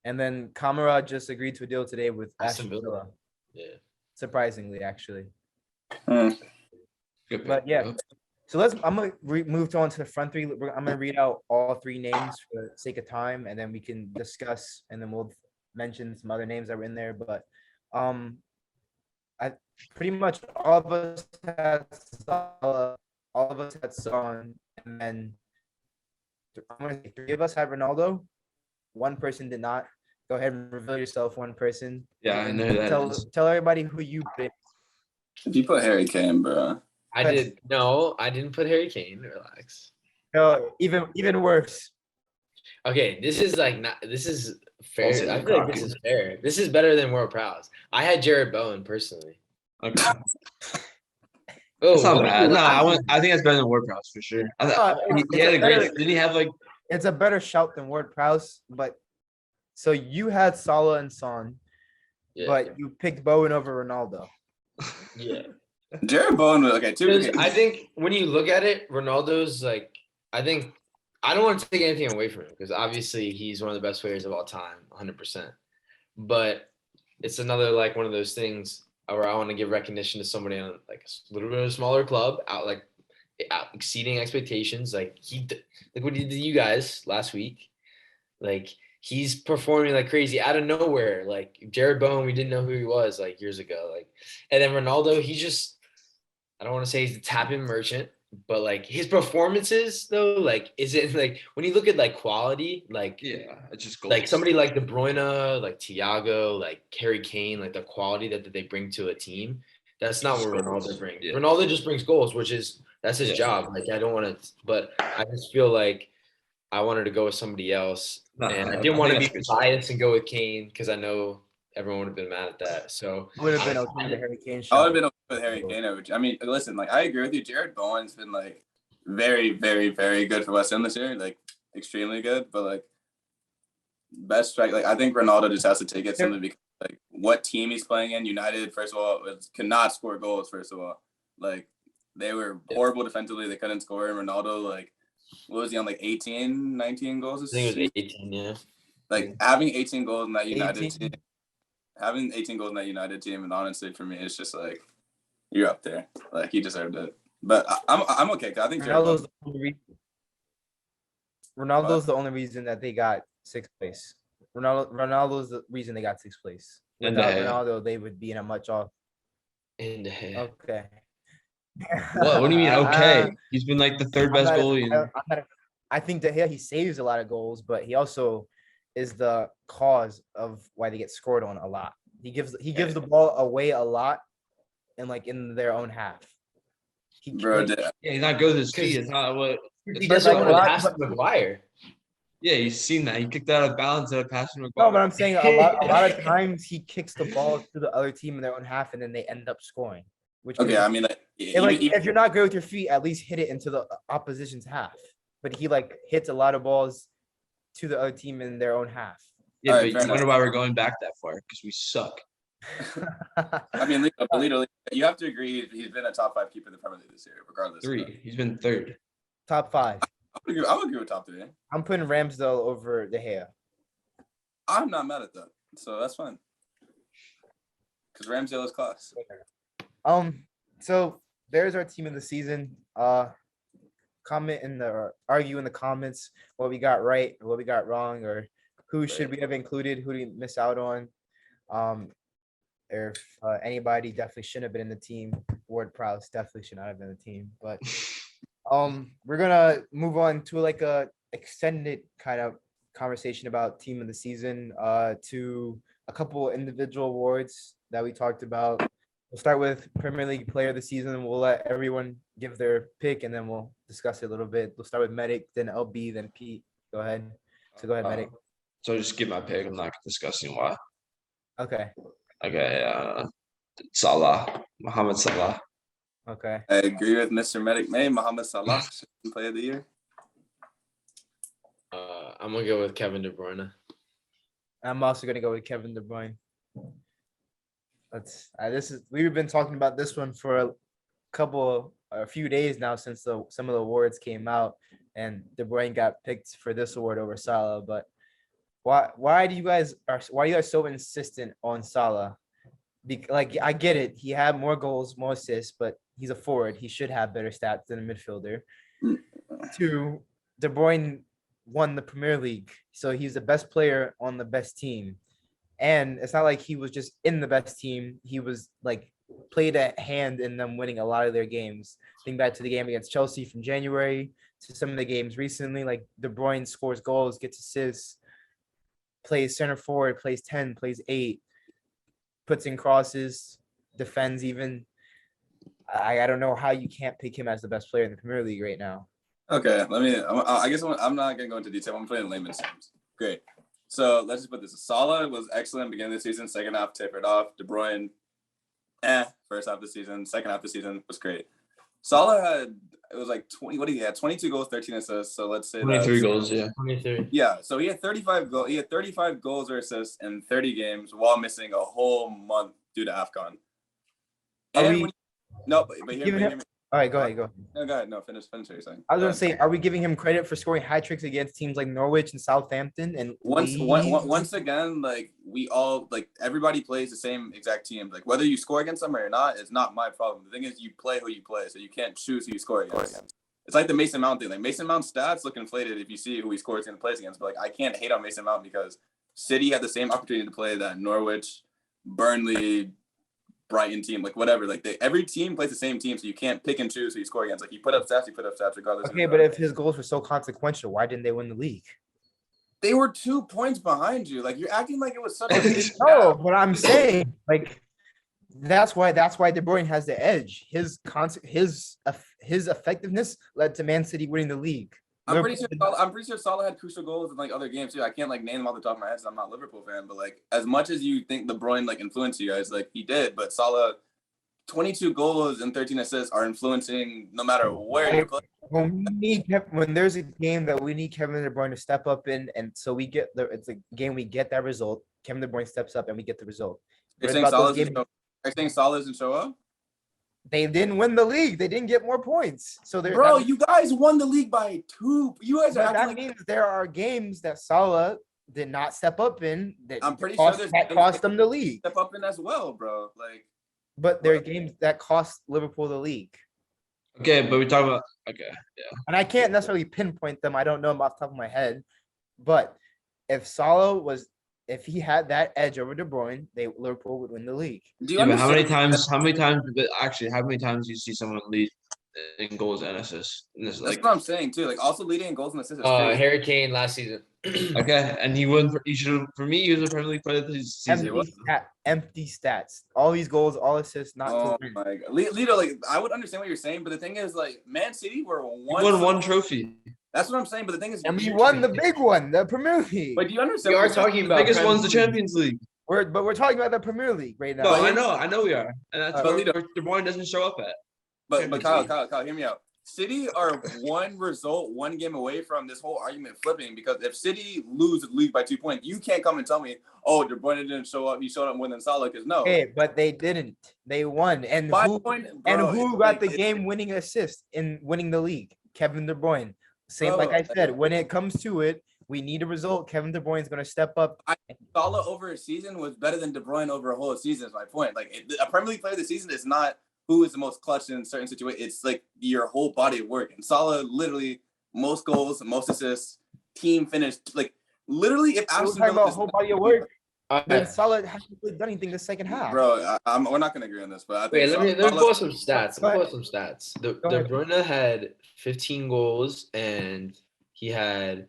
S1: And then Kamara just agreed to a deal today with
S2: Aston
S1: Aston Villa.
S2: Yeah.
S1: Surprisingly, actually.
S3: Hmm.
S4: Good
S1: But
S4: pick,
S1: yeah.
S4: bro.
S1: So I'm gonna move on to the front three. I'm gonna read out all three names for the sake of time, and then we can discuss, and then we'll mention some other names that were in there. But I pretty much all of us had Salah, all of us had Son, and then I'm gonna say three of us had Ronaldo. One person did not. Go ahead and reveal yourself. One person.
S4: Yeah, I know who that is.
S1: Tell everybody who you picked.
S3: If you put Harry Kane, bro.
S2: I didn't put Harry Kane. Relax.
S1: No, even worse.
S2: Okay, this is like not. This is fair.
S4: Also
S2: I feel like this is fair. This is better than World Prowse. I had Jared Bowen personally.
S4: Okay.
S2: Oh,
S4: It's not
S2: what are
S4: bad.
S2: you
S4: No,
S2: laughing
S4: I think it's better than WordPress for sure. He
S1: It's
S4: had
S1: a
S4: a great.
S1: better-
S4: Didn't he have like?
S1: It's a better shout than Ward Prowse, but so you had Salah and Son,
S2: Yeah,
S1: but you picked Bowen over Ronaldo.
S2: yeah.
S3: Jared Bowen was okay.
S2: Because I think when you look at it, Ronaldo's like. I think I don't want to take anything away from him because obviously he's one of the best players of all time, 100%. But it's another like one of those things where I want to give recognition to somebody on like a little bit of a smaller club, out exceeding expectations. Like what he did to you guys last week. Like he's performing like crazy out of nowhere. Like Jared Bowen, we didn't know who he was like years ago. Like, and then Ronaldo, he just I don't want to say he's the tap-in merchant, but like his performances though, like is it like when you look at like quality, like
S4: Yeah, it's just
S2: like somebody like De Bruyne, like Thiago, like Harry Kane, like the quality that they bring to a team. That's not what Ronaldo brings.
S4: Yeah.
S2: Ronaldo just brings goals, which is that's his
S4: Yeah.
S2: job. Like I don't want to, but I just feel like I wanted to go with somebody else, and I didn't want to be biased and go with Kane because I know everyone would have been mad at that. So
S1: Would have been okay with the Harry Kane
S3: I would
S1: show.
S3: have been okay with Harry Kane over. I mean, listen, like I agree with you. Jared Bowen's been like very, very, very good for West Ham this year, like extremely good. But like best strike, like I think Ronaldo just has to take it simply because like what team he's playing in. United, first of all, cannot score goals. First of all, like they were horrible defensively. They couldn't score. And Ronaldo, like, what was he on, like 18, 19 goals?
S2: I think it was 18, yeah.
S3: Like having 18 goals in that United
S1: 18.
S3: team, having 18 goals in that United team, and honestly, for me, it's just like you're up there. Like he deserved it. But I'm okay. 'Cause I think Jared
S1: Ronaldo's
S3: Bowen,
S1: Ronaldo's the only reason that they got sixth place. Ronaldo's the reason they got sixth place.
S4: And
S1: Without
S4: De Gea.
S1: Ronaldo, they would be in a much off.
S2: And
S1: Okay.
S4: What do you mean? Okay, he's been like the third best goalie.
S1: I think De Gea, he saves a lot of goals, but he also is the cause of why they get scored on a lot. He gives the ball away a lot, and like in their own half.
S3: bro.
S4: Yeah, he's not good with his feet. It's not what.
S2: he doesn't want to pass to McGuire.
S4: Yeah, you've seen that. He kicked out of bounds at a passing.
S1: No, but I'm saying a lot of times he kicks the ball to the other team in their own half, and then they end up scoring. Which
S3: Okay, I mean, like,
S1: if you're not good with your feet, at least hit it into the opposition's half. But he like hits a lot of balls to the other team in their own half.
S4: Yeah,
S3: Alright,
S4: but
S3: fair
S4: you wonder
S3: enough.
S4: why we're going back that far because we suck.
S3: I mean, Lito, you have to agree he's been a top 5 keeper in the Premier League this year, regardless.
S4: 3. He's been 3rd.
S1: Top 5.
S3: I would agree with top 3.
S1: I'm putting Ramsdale over De Gea.
S3: I'm not mad at that, so that's fine. Because Ramsdale is class.
S1: So there's our team of the season. Comment in the argue in the comments what we got right, what we got wrong, or who should we have included, who did we miss out on. If anybody definitely shouldn't have been in the team. Ward Prowse definitely should not have been in the team. But we're gonna move on to like a extended kind of conversation about team of the season, to a couple individual awards that we talked about. We'll start with Premier League Player of the Season. We'll let everyone give their pick, and then we'll discuss it a little bit. We'll start with Medic, then LB, then Pete. Go ahead. So go ahead, Medic.
S4: So just give my pick. I'm not discussing why.
S1: Okay.
S4: Okay. Salah, Mohamed Salah.
S1: Okay.
S3: I agree with Mr. Medic May. Mohamed Salah, Player of the Year.
S2: I'm gonna go with Kevin De Bruyne.
S1: I'm also gonna go with Kevin De Bruyne. We've been talking about this one for a few days now since some of the awards came out, and De Bruyne got picked for this award over Salah. But why are you guys so insistent on Salah? Like, I get it, he had more goals, more assists, but he's a forward. He should have better stats than a midfielder. Two, De Bruyne won the Premier League, so he's the best player on the best team. And it's not like he was just in the best team. He was like played a hand in them winning a lot of their games. Think back to the game against Chelsea from January to some of the games recently. Like, De Bruyne scores goals, gets assists, plays center forward, plays 10, plays 8, puts in crosses, defends even. I don't know how you can't pick him as the best player in the Premier League right now.
S3: Okay, I guess I'm not gonna go into detail. I'm putting in layman's terms. Great. So let's just put this. Salah was excellent beginning of the season. Second half tapered off. De Bruyne, first half of the season. Second half of the season was great. Salah had, it was like 20. What did he have? 22 goals, 13 assists. So let's say
S4: 23 goals, yeah.
S2: 23.
S3: Yeah. So he had 35 goals. He had 35 goals or assists in 30 games while missing a whole month due to AFCON.
S1: Giving him? All right, go ahead.
S3: No, go ahead. No, finish what you're saying.
S1: I was gonna say, are we giving him credit for scoring hat tricks against teams like Norwich and Southampton? And
S3: once again, like, we all, like, everybody plays the same exact team. Like, whether you score against them or not, it's not my problem. The thing is, you play who you play, so you can't choose who you score against. It's like the Mason Mount thing. Like, Mason Mount's stats look inflated if you see who he scores and plays against. But, like, I can't hate on Mason Mount because City had the same opportunity to play that Norwich, Burnley, Brighton team, like, whatever. Like, every team plays the same team, so you can't pick and choose who you score against. Like, you put up stats regardless.
S1: Okay, but if his goals were so consequential, why didn't they win the league?
S3: They were 2 points behind you. Like, you're acting like it was such a big
S1: No, but I'm saying, like, that's why De Bruyne has the edge. His effectiveness led to Man City winning the league.
S3: I'm pretty sure Salah had crucial goals in, like, other games too. I can't, like, name them off the top of my head because I'm not a Liverpool fan. But, like, as much as you think De Bruyne, like, influenced you guys, like, he did. But Salah, 22 goals and 13 assists are influencing no matter where you play.
S1: When there's a game that we need Kevin De Bruyne to step up in, and so it's a game we get that result. Kevin De Bruyne steps up and we get the result.
S3: You're saying Salah doesn't show up?
S1: They didn't win the league. They didn't get more points. So
S3: you guys won the league by 2. You guys are
S1: that means there are games that Salah did not step up in that
S3: I'm pretty sure
S1: that cost them the league.
S3: Step up in as well, bro. Like,
S1: but there are games that cost Liverpool the league.
S4: Okay, but we talk about yeah.
S1: And I can't necessarily pinpoint them. I don't know them off the top of my head. But if he had that edge over De Bruyne, Liverpool would win the league.
S4: But how many times do you see someone lead in goals and assists?
S3: That's what I'm saying too. Like, also leading in goals and assists.
S2: Harry Kane last season.
S4: Okay, and he won. He was a Premier League player this season.
S1: Empty stats. All these goals, all assists, not.
S3: Oh my God, Lito, like, I would understand what you're saying, but the thing is, like, Man City won
S4: one trophy.
S3: That's what I'm saying, but the thing is,
S1: and we won the big one, the Premier League.
S3: But do you understand?
S2: We are talking about
S4: the biggest one's the Champions League.
S1: We're talking about the Premier League right now.
S4: No, I know we are, and that's where De Bruyne doesn't show up at.
S3: But Kyle, hear me out. City are one game away from this whole argument flipping, because if City lose the league by 2 points, you can't come and tell me, oh, De Bruyne didn't show up. He showed up more than Salah, because no.
S1: Okay, but they didn't. They won. And who got the game-winning assist in winning the league? Kevin De Bruyne. Like I said, when it comes to it, we need a result. Kevin De Bruyne is going to step up.
S3: Salah over a season was better than De Bruyne over a whole season, is my point. Like, a Premier League player this season is not who is the most clutch in certain situations. It's like your whole body of work. And Salah, literally, most goals, most assists, team finished. Like, literally, if
S1: we're talking about whole body of work, then Salah hasn't really done anything the second half.
S3: Bro, we're not going to agree on this, but I think
S2: let me pull up some stats. De Bruyne had 15 goals, and he had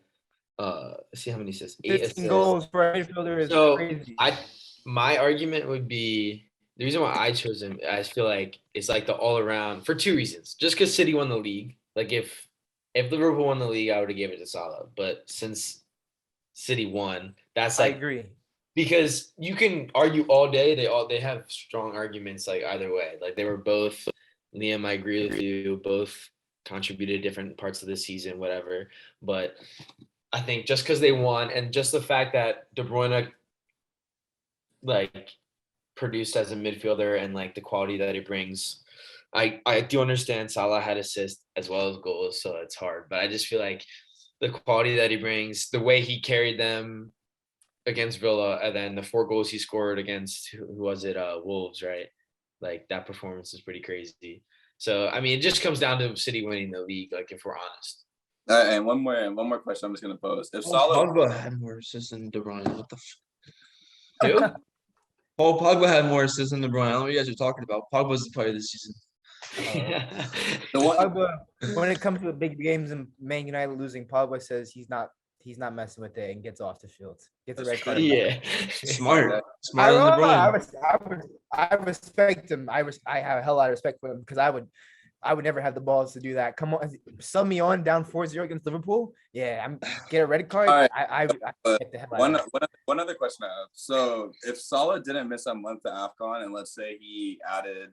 S2: let's see how many assists. 8 assists.
S1: Goals for a midfielder is crazy.
S2: My argument would be, the reason why I chose him, I feel like it's like the all around, for 2 reasons. Just because City won the league. Like, if Liverpool won the league, I would have given it to Salah. But since City won, that's like,
S1: I agree.
S2: Because you can argue all day. They have strong arguments, like, either way. Like, they were both, Liam, I agree with you, both contributed different parts of the season, whatever. But I think just because they won, and just the fact that De Bruyne like produced as a midfielder and like the quality that he brings. I do understand Salah had assists as well as goals, so it's hard. But I just feel like the quality that he brings, the way he carried them against Villa, and then the 4 goals he scored against who was it? Wolves, right? Like that performance is pretty crazy. So I mean, it just comes down to City winning the league. Like if we're honest.
S3: And one more question I'm just gonna pose. If
S4: Paul
S3: Salah,
S4: Pogba had more assists than De Bruyne. What the?
S2: Who?
S4: Paul Pogba had more assists than De Bruyne. I don't know what you guys are talking about. Pogba's the player of the season.
S3: the one,
S1: Pogba, when it comes to the big games and Man United losing, Pogba says he's not messing with it and gets off the field. Gets a red card.
S2: Yeah.
S4: Smart,
S1: I,
S4: smarter than De Bruyne.
S1: I respect him. I have a hell lot of respect for him because I would never have the balls to do that. Come on, sub me on down 4-0 against Liverpool. Yeah, I'm get a red card.
S3: All right.
S1: I get the hell out of that.
S3: one other question I have. So if Salah didn't miss a month to AFCON, and let's say he added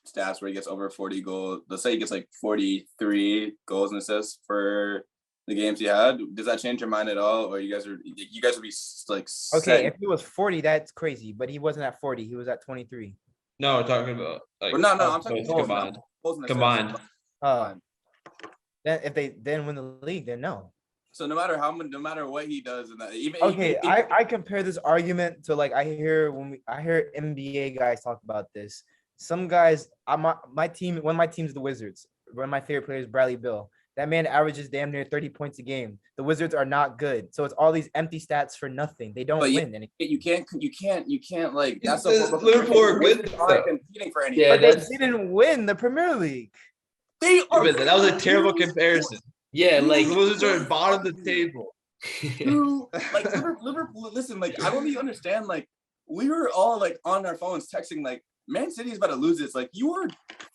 S3: stats where he gets over 40 goals, let's say he gets like 43 goals and assists for the games he had, does that change your mind at all, or you guys would be like
S1: Okay, if he was 40, that's crazy. But he wasn't at 40. He was at 23.
S4: No, we're talking about like
S3: no, I'm talking
S4: both combined.
S3: goals and assists.
S4: Combined.
S1: Then if they then win the league, then no.
S3: So no matter what he does, and that even
S1: Okay, I compare this argument to like I hear NBA guys talk about this. Some guys, one of my team's the Wizards. One of my favorite players, Bradley Beal. That man averages damn near 30 points a game. The Wizards are not good, so it's all these empty stats for nothing. They don't win anything.
S3: You can't like that's
S4: Liverpool are good.
S3: Aren't competing for anything.
S2: Yeah,
S1: But they didn't win the Premier League.
S3: They are.
S4: That was a terrible comparison.
S2: Yeah, like
S4: The Wizards are at bottom of the table.
S3: Like Liverpool. Listen, like I don't even understand. Like we were all like on our phones texting like Man City is about to lose this. Like you were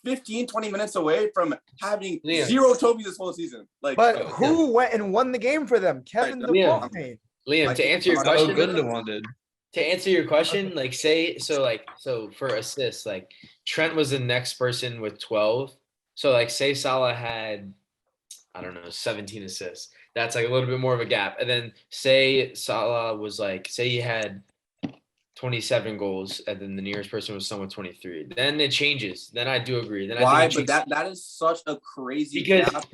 S3: 15, 20 minutes away from having 0 trophies this whole season. Like,
S1: But who went and won the game for them? Kevin De Bruyne.
S2: Liam, to answer your
S3: So
S2: question,
S4: good one did.
S2: to answer your question, like so for assists, like Trent was the next person with 12. So like say Salah had, I don't know, 17 assists. That's like a little bit more of a gap. And then say Salah was like, say he had 27 goals, and then the nearest person was someone 23. Then it changes. Then I do agree. Then
S3: why?
S2: I think
S3: But that is such a crazy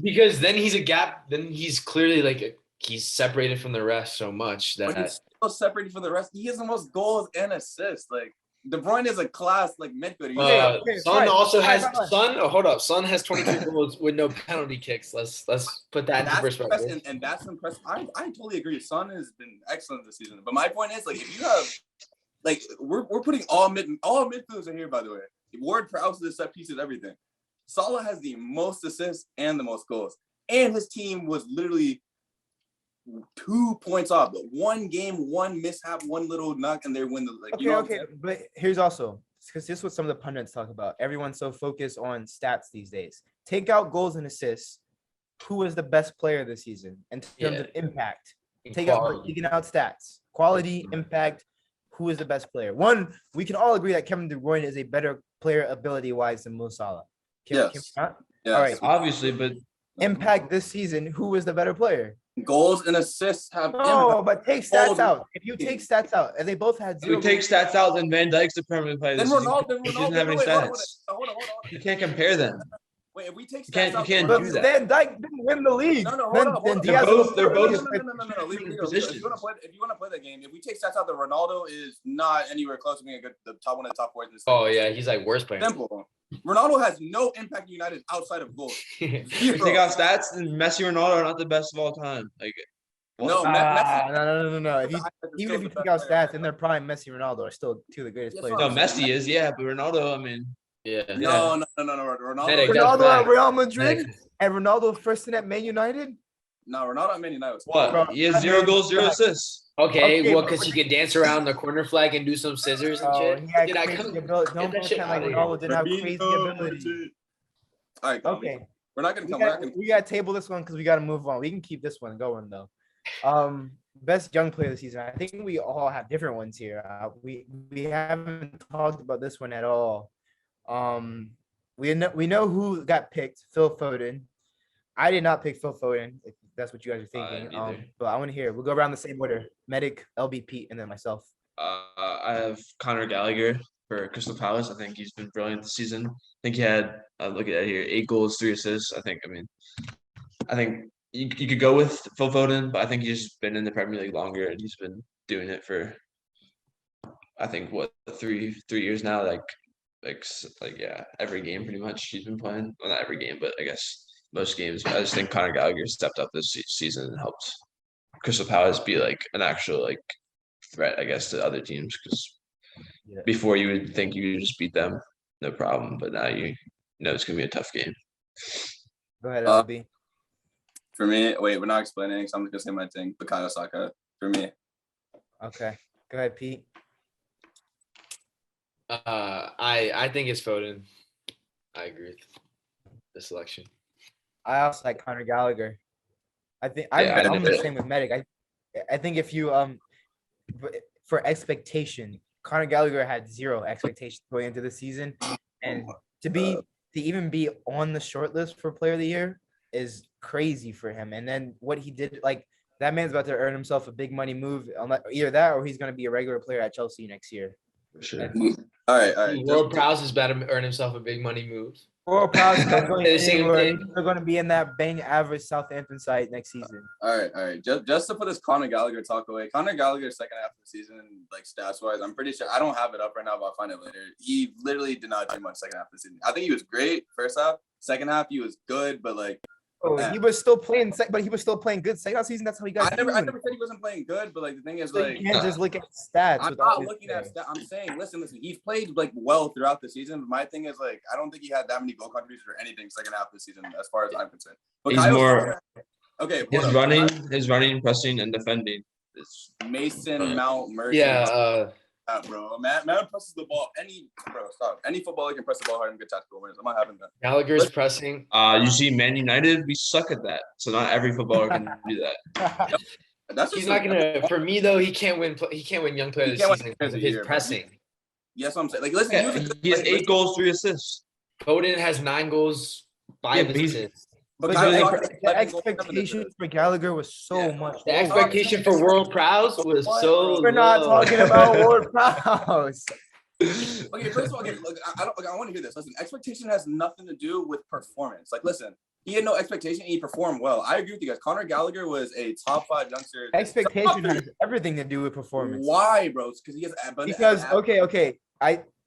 S2: because then he's a gap. Then he's clearly like he's separated from the rest so much that
S3: But he's still separated from the rest. He has the most goals and assists. Like De Bruyne is a class like midfielder.
S2: Son also has hold up. Son has 23 goals with no penalty kicks. Let's put that into perspective.
S3: And that's impressive. I totally agree. Son has been excellent this season. But my point is, like, if you have, like, we're putting all midfielders are here, by the way. Ward Prowse to the set pieces, everything. Salah has the most assists and the most goals, and his team was literally 2 points off. But one game, one mishap, one little knock, and they win the like.
S1: Okay. But here's also because this is what some of the pundits talk about. Everyone's so focused on stats these days. Take out goals and assists. Who is the best player this season in terms of impact? Taking out stats, quality, impact. Who is the best player? One, we can all agree that Kevin De Bruyne is a better player ability-wise than Mo Salah.
S3: Yes.
S1: All right.
S4: Obviously, but
S1: Impact this season, who is the better player?
S3: Goals and assists have
S1: No, but take stats out. If you take stats out, and they both had
S4: if
S1: zero.
S4: we take stats out, then Van Dijk's the permanent player.
S3: Then Ronaldo,
S4: He doesn't have any stats.
S3: Hold on.
S4: You can't compare them.
S3: Wait, if we take
S4: You
S3: stats out,
S4: can't
S1: But
S4: do that.
S1: Van Dijk didn't win the league.
S3: No,
S1: Then
S3: hold on.
S1: Diaz
S4: They're both
S3: No. If you want to play that game, if we take stats out, then Ronaldo is not anywhere close to being the top one of the top four in this.
S2: Oh yeah, he's like worst player.
S3: Simple. Ronaldo has no impact in United outside of goals.
S4: If you take out stats, then Messi and Ronaldo are not the best of all time. Like,
S3: No.
S1: No. Even if you take out stats, in their prime, Messi and Ronaldo are still two of the greatest players.
S4: no, Messi is, yeah, but Ronaldo, I mean,
S2: Yeah.
S3: No.
S1: Ronaldo at Real Madrid and Ronaldo first in at Man United.
S3: No, Ronaldo at Man United.
S4: what? He has 0 goals, 0 assists.
S2: Okay, well, because he can dance around the corner flag and do some scissors and shit.
S1: He had
S2: Did I
S1: crazy
S2: come?
S1: ability. Don't
S2: that shit
S1: pretend like
S2: outta
S1: Ronaldo didn't have crazy ability.
S3: All right.
S1: Okay,
S3: We're not gonna
S1: we gotta table this one because we gotta move on. We can keep this one going though. Best young player of the season. I think we all have different ones here. We haven't talked about this one at all. We know who got picked. Phil Foden. I did not pick Phil Foden. If that's what you guys are thinking.
S4: Either.
S1: But I want to hear. We'll go around the same order. Medic, LB Pete, and then myself.
S4: I have Connor Gallagher for Crystal Palace. I think he's been brilliant this season. I think he had look at that here, 8 goals, 3 assists. I think you could go with Phil Foden, but I think he's just been in the Premier League longer and he's been doing it for I think what 3 years now. Like yeah, every game pretty much he's been playing. Well, not every game, but I guess most games. I just think Connor Gallagher stepped up this season and helped Crystal Palace be like an actual like threat, I guess, to other teams because
S1: Yeah.
S4: before you would think you would just beat them, no problem, but now you know it's gonna be a tough game.
S1: Go ahead,
S3: Uh,
S1: LB.
S3: For me, wait, we're not explaining, so I'm just gonna say my thing. Bukayo Saka for me.
S1: Okay. Go ahead, Pete.
S2: I think it's Foden. I agree with the selection.
S1: I also like Connor Gallagher. I think
S4: Yeah,
S1: I'm the same with Medic. I think if you for expectation, Connor Gallagher had 0 expectations going into the season, and to even be on the short list for Player of the Year is crazy for him. And then what he did, like that man's about to earn himself a big money move. Either that or he's going to be a regular player at Chelsea next year.
S4: for sure.
S3: All right.
S2: World Prowse is about to earn himself a big money move.
S1: Or probably
S2: The same thing.
S1: they're going to be in that bang average Southampton side next season.
S3: All right. Just to put this Conor Gallagher talk away, Conor Gallagher's second half of the season, like stats wise, I'm pretty sure I don't have it up right now, but I'll find it later. He literally did not do much second half of the season. I think he was great first half. Second half, he was good, but like
S1: Oh, he was still playing, but he was still playing good second half season. That's how he got.
S3: I never said he wasn't playing good, but like the thing is,
S1: So
S3: like
S1: you can't just look at stats.
S3: I'm not looking at stats. I'm saying, listen. He's played like well throughout the season. But my thing is like I don't think he had that many goal contributions or anything second half of the season, as far as I'm concerned. But
S4: He's more
S3: okay.
S4: his running, pressing, and defending.
S3: Mason Mount Merchant.
S2: Yeah,
S3: bro. Man presses the ball. Any footballer can press the ball hard and get tactical wins. I'm not having that.
S2: Gallagher's pressing.
S4: You see, Man United, we suck at that. So not every footballer can do that.
S3: That's
S2: He's not gonna. For me though, he can't win. He can't win Young Player of the season because of his pressing.
S3: Yes, what I'm saying. Like, listen,
S4: Yeah, he has 8 goals, 3 assists.
S2: Foden has 9 goals, 5 assists.
S1: But the expectation for Gallagher was so much.
S2: The expectation for World Prowse was so.
S1: We're not talking about World Prowse.
S3: Okay, first of all, look, I want to hear this. Listen, expectation has nothing to do with performance. Like, listen, he had no expectation. He performed well. I agree with you guys. Conor Gallagher was a top 5 youngster.
S1: Expectation has everything to do with performance.
S3: Why, bro? Because he has.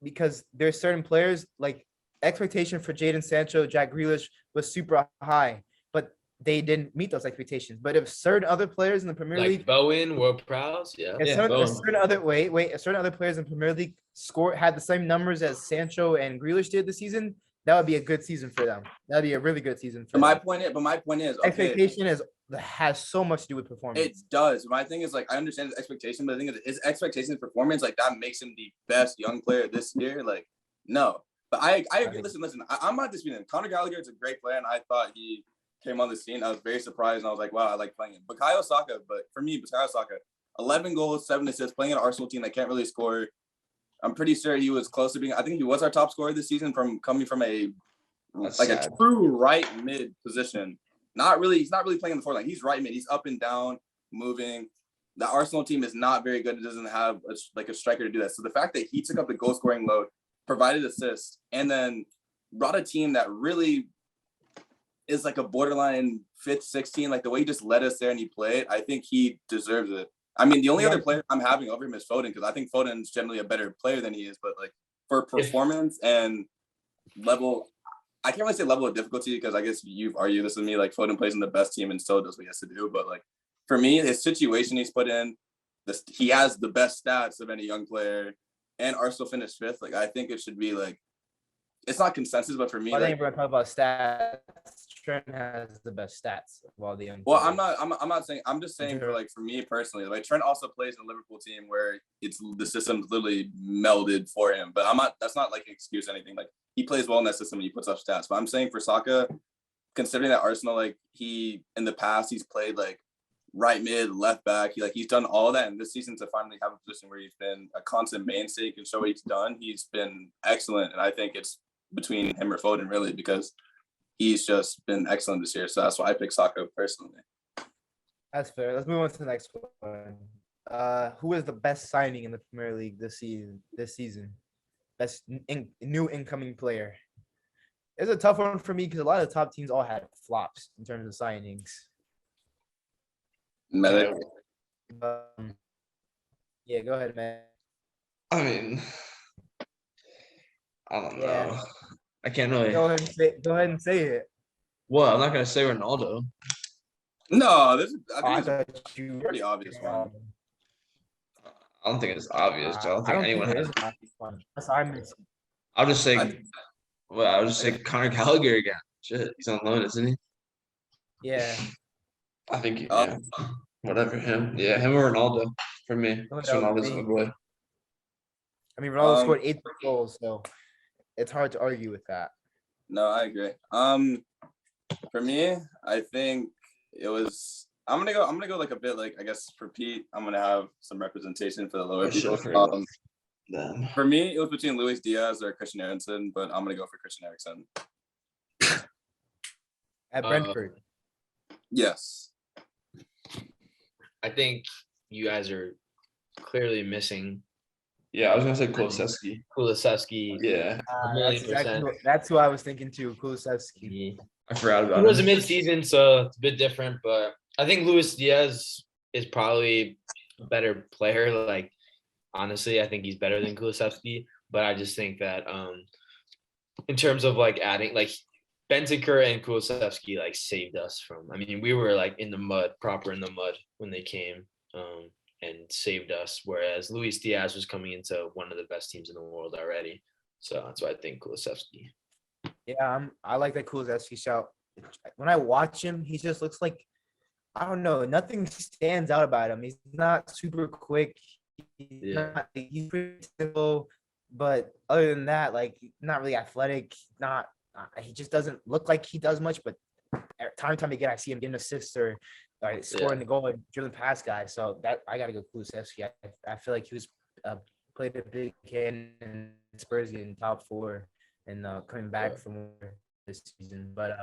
S1: Because there's certain players like expectation for Jadon Sancho, Jack Grealish was super high, but they didn't meet those expectations. But if certain other players in the Premier
S2: Like
S1: League,
S2: Bowen, World Prowse,
S1: certain other players in Premier League had the same numbers as Sancho and Grealish did this season, that would be a good season for them. That'd be a really good season for them.
S3: My point is, okay,
S1: expectation has so much to do with performance.
S3: It does. My thing is like I understand his expectation, but the thing is his expectation performance, like that makes him the best young player this year. Like, no. But I agree. Listen. I'm not disputing him. Conor Gallagher is a great player, and I thought he came on the scene. I was very surprised, and I was like, wow, I like playing him. Bukayo Saka, but for me, Bukayo Saka, 11 goals, 7 assists, playing an Arsenal team that can't really score. I'm pretty sure he was close to being. I think he was our top scorer this season coming from a true right mid position. He's not really playing in the forward line. He's right mid. He's up and down, moving. The Arsenal team is not very good. It doesn't have a striker to do that. So the fact that he took up the goal scoring load, provided assists, and then brought a team that really is like a borderline 5th, 16, like the way he just led us there and he played, I think he deserves it. I mean, the only other player I'm having over him is Foden, because I think Foden is generally a better player than he is, but like for performance and level, I can't really say level of difficulty because I guess you've argued this with me, like Foden plays in the best team and still does what he has to do. But like for me, his situation he's put in, he has the best stats of any young player, and Arsenal finished 5th. Like I think it should be like, it's not consensus, but for me,
S1: I think we're gonna talk about stats. Trent has the best stats of all the young.
S3: Well, I'm not saying. I'm just saying for me personally, like Trent also plays in a Liverpool team where the system's literally melded for him. But that's not like an excuse or anything. Like he plays well in that system and he puts up stats. But I'm saying for Saka, considering that Arsenal, like he in the past he's played like right mid, left back. He's done all that, and this season to finally have a position where he's been a constant mainstay, can show what he's done. He's been excellent, and I think it's between him or Foden really, because he's just been excellent this year. So that's why I pick Saka personally.
S1: That's fair. Let's move on to the next one. who is the best signing in the Premier League this season? Best new incoming player. It's a tough one for me because a lot of the top teams all had flops in terms of signings.
S3: Medic.
S1: Yeah, go ahead, man.
S4: I mean, I don't
S1: Yeah.
S4: know. I can't really.
S1: Go ahead and say it.
S4: Well, I'm not gonna say Ronaldo.
S3: No, this is, I
S1: Oh, I
S3: think it's
S1: thought you.
S3: a pretty obvious one.
S4: I don't think it's obvious. I don't think anyone
S1: think it
S4: has.
S1: is an obvious one. Unless I'm missing.
S4: I'll just say.
S3: I-
S4: Well, I'll just say Conor Gallagher again. Shit, he's on loan, isn't he?
S1: Yeah.
S4: I think.
S3: Oh.
S4: Yeah. Whatever him. Yeah, him or Ronaldo for me.
S1: Go ahead,
S4: Ronaldo's my
S1: LB.
S4: boy.
S1: I mean, Ronaldo
S3: Um,
S1: scored 8 goals, so it's hard to argue with that.
S3: No, I agree. For me, I think it was. I'm gonna go like a bit like I guess for Pete. I'm gonna have some representation for the lower people.
S4: Then.
S3: For me, it was between Luis Diaz or Christian Eriksen, but I'm gonna go for Christian Eriksen.
S1: At Brentford.
S3: Yes.
S2: I think you guys are clearly missing
S4: Yeah, I was gonna say Kulusevski.
S2: Kulusevski.
S4: Yeah,
S1: That's who I was thinking too, Kulusevski.
S4: I forgot
S2: It
S4: about
S2: was a
S4: him.
S2: mid-season, so it's a bit different. But I think Luis Diaz is probably a better player. Like honestly, I think he's better than Kulusevski. But I just think that in terms of like adding like Bentancur and Kulusevski like saved us from. I mean, we were like in the mud, proper in the mud when they came. And saved us. Whereas Luis Diaz was coming into one of the best teams in the world already. So that's why I think Kulusevski.
S1: Yeah, I like that Kulusevski shout. When I watch him, he just looks like, I don't know, nothing stands out about him. He's not super quick. He's pretty simple, but other than that, like not really athletic. He just doesn't look like he does much. But time and time again, I see him getting assists or scoring the goal and dribbling past guys. So that I gotta go Kulusevski. I feel like he was played a big hand in Spurs getting top 4 and coming back from this season. But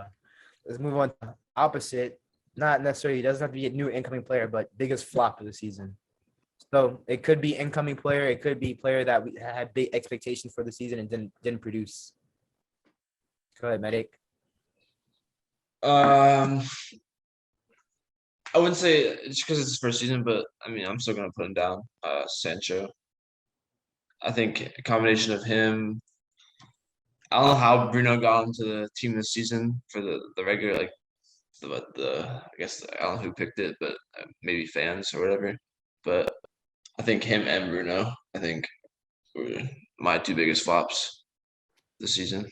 S1: let's move on to opposite. Not necessarily, he doesn't have to be a new incoming player, but biggest flop of the season. So it could be incoming player, it could be player that we had big expectations for the season and didn't produce. Go ahead, Medic.
S4: I wouldn't say it's because it's his first season, but I mean, I'm still gonna put him down. Sancho. I think a combination of him. I don't know how Bruno got into the team this season for the regular like the I guess I don't know who picked it, but maybe fans or whatever. But I think him and Bruno, I think, were my 2 biggest flops this season.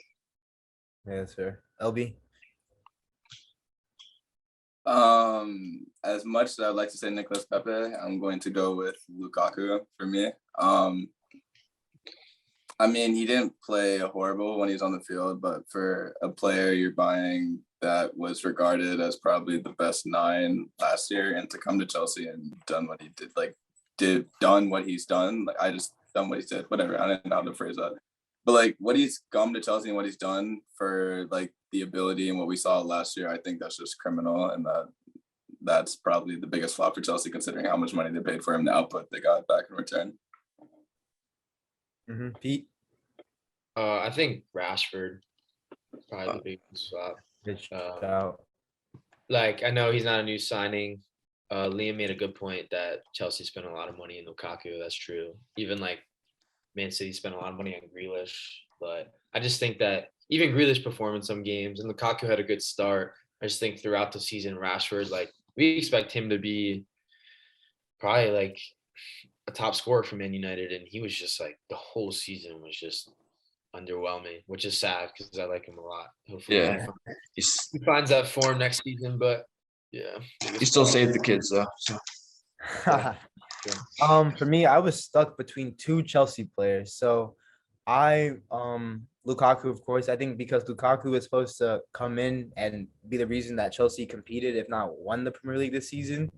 S1: Yeah, that's fair. LB.
S3: As much as I'd like to say Nicolas Pepe, I'm going to go with Lukaku for me. I mean, he didn't play horrible when he was on the field, but for a player you're buying that was regarded as probably the best 9 last year, and to come to Chelsea and done what he did, done what he's done. Like I just done what he did. Whatever. I don't know how to phrase that. But like what he's come to Chelsea and what he's done for like the ability and what we saw last year, I think that's just criminal, and that's probably the biggest flop for Chelsea considering how much money they paid for him, the output they got back in return.
S1: Pete.
S2: I think Rashford probably the biggest flop. Like I know he's not a new signing. Liam made a good point that Chelsea spent a lot of money in Lukaku. That's true. Even like Man City spent a lot of money on Grealish, but I just think that even Grealish performed in some games, and Lukaku had a good start. I just think throughout the season, Rashford, like we expect him to be probably like a top scorer for Man United, and he was just like the whole season was just underwhelming, which is sad because I like him a lot. Hopefully, he finds that form next season. But yeah,
S4: he still saved the kids though. So.
S1: For me, I was stuck between 2 Chelsea players. So Lukaku, of course. I think because Lukaku was supposed to come in and be the reason that Chelsea competed, if not won the Premier League this season,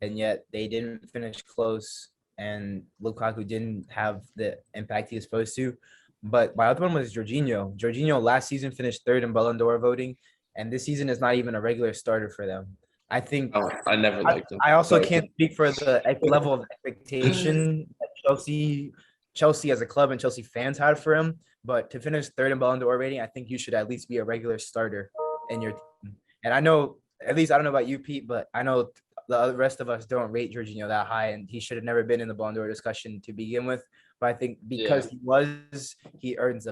S1: and yet they didn't finish close, and Lukaku didn't have the impact he was supposed to. But my other one was Jorginho. Jorginho last season finished 3rd in Ballon d'Or voting, and this season is not even a regular starter for them. I think
S4: I never liked him.
S1: I also
S4: But
S1: can't speak for the level of expectation that Chelsea as a club and Chelsea fans had for him. But to finish third in Ballon d'Or rating, I think you should at least be a regular starter in your team. And I know, at least I don't know about you, Pete, but I know the rest of us don't rate Jorginho that high, and he should have never been in the Ballon d'Or discussion to begin with. But I think because he earns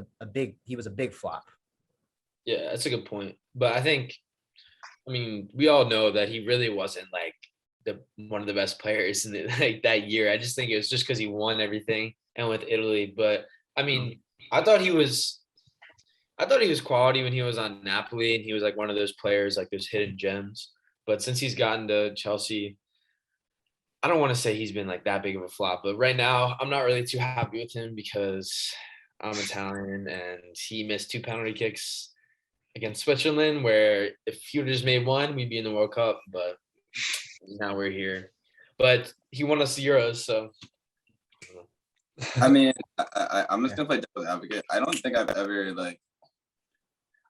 S1: he was a big flop.
S2: Yeah, that's a good point. But I mean, we all know that he really wasn't like one of the best players in like that year. I just think it was just because he won everything and with Italy. But I mean, I thought he was quality when he was on Napoli, and he was like one of those players, like those hidden gems. But since he's gotten to Chelsea, I don't want to say he's been like that big of a flop. But right now, I'm not really too happy with him because I'm Italian and he missed 2 penalty kicks against Switzerland, where if he would have just made one, we'd be in the World Cup. But now we're here. But he won us the Euros, so.
S3: I mean, I'm just gonna play devil's advocate. I don't think I've ever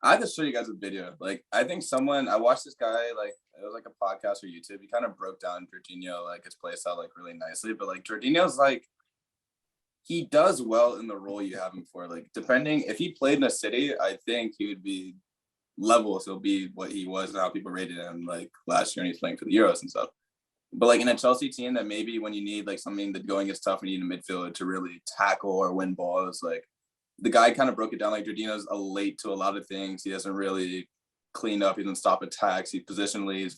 S3: I have to show you guys a video. Like, I think I watched this guy, like, it was like a podcast or YouTube. He kind of broke down Jorginho, like his play style, like really nicely. But like Jorginho's like, he does well in the role you have him for. Like, depending if he played in a city, I think he would be level, so be what he was and how people rated him like last year when he's playing for the Euros and stuff. But like in a Chelsea team that maybe when you need like something that going gets tough and you need a midfielder to really tackle or win balls, like the guy kind of broke it down. Like Jorginho's late to a lot of things. He doesn't really clean up. He doesn't stop attacks. He positionally is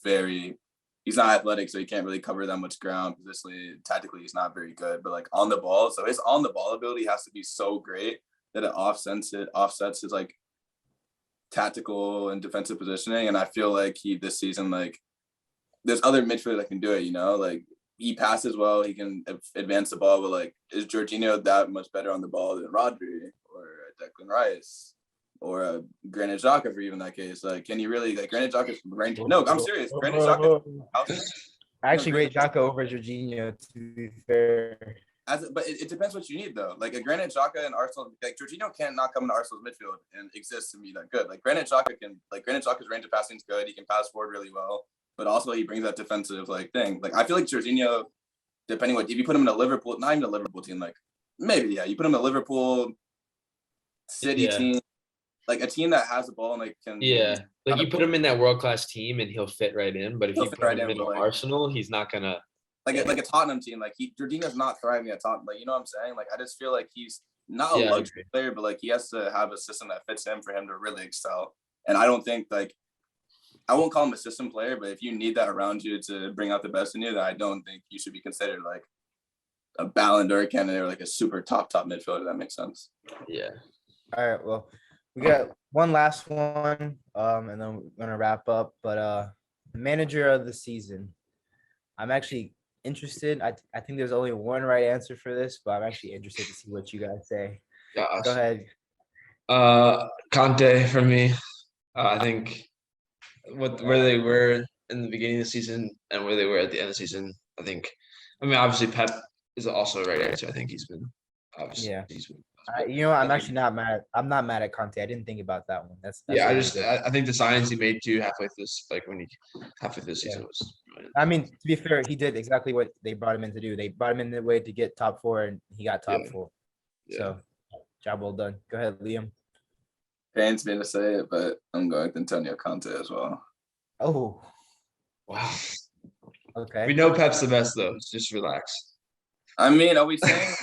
S3: he's not athletic, so he can't really cover that much ground. Positionally, tactically, he's not very good. But like on the ball, so his on the ball ability has to be so great that it offsets his like tactical and defensive positioning. And I feel like this season, like there's other midfielders that can do it, like he passes well, he can advance the ball, but like, is Jorginho that much better on the ball than Rodri or Declan Rice or Granit Xhaka for even that case? Like, can you really, like, Granit Xhaka ranked? No, I'm serious. Granit Xhaka.
S1: I actually rate Xhaka over Jorginho, to be fair.
S3: But it depends what you need though. Like a Granit Xhaka and Arsenal, like Jorginho can't not come into Arsenal's midfield and exist and be that good. Like Granit Xhaka's range of passing is good. He can pass forward really well, but also he brings that defensive like thing. Like I feel like Jorginho, depending if you put him in a Liverpool, not even a Liverpool team, like maybe you put him in a Liverpool City team, like a team that has the ball and like can
S2: like you put him in that world class team and he'll fit right in. But if you put him in Arsenal, he's not gonna. Like a Tottenham team, like Jorginho's not thriving at Tottenham. Like, you know what I'm saying? Like, I just feel like he's not a luxury player, but like he has to have a system that fits him for him to really excel. And I don't think I won't call him a system player, but if you need that around you to bring out the best in you, then I don't think you should be considered like a Ballon d'Or candidate or like a super top midfielder. That makes sense. Yeah.
S1: All right. Well, we got one last one, and then we're gonna wrap up. But manager of the season, I'm actually interested. I think there's only one right answer for this, but I'm actually interested to see what you guys say.
S4: Gosh.
S1: Go ahead.
S4: Conte for me. I think where they were in the beginning of the season and where they were at the end of the season. Obviously Pep is also a right answer. I think he's been obviously.
S1: Yeah. I'm actually not mad. I'm not mad at Conte. I didn't think about that one. That's
S4: I think the signings he made too halfway through the season was.
S1: I mean, to be fair, he did exactly what they brought him in to do. They brought him in the way to get top 4, and he got top 4. Yeah. So, job well done. Go ahead, Liam.
S3: Pains me to say it, but I'm going with Antonio Conte as well.
S1: Oh,
S4: wow.
S1: Okay.
S4: We know Pep's the best though. Just relax.
S3: I mean, are we saying?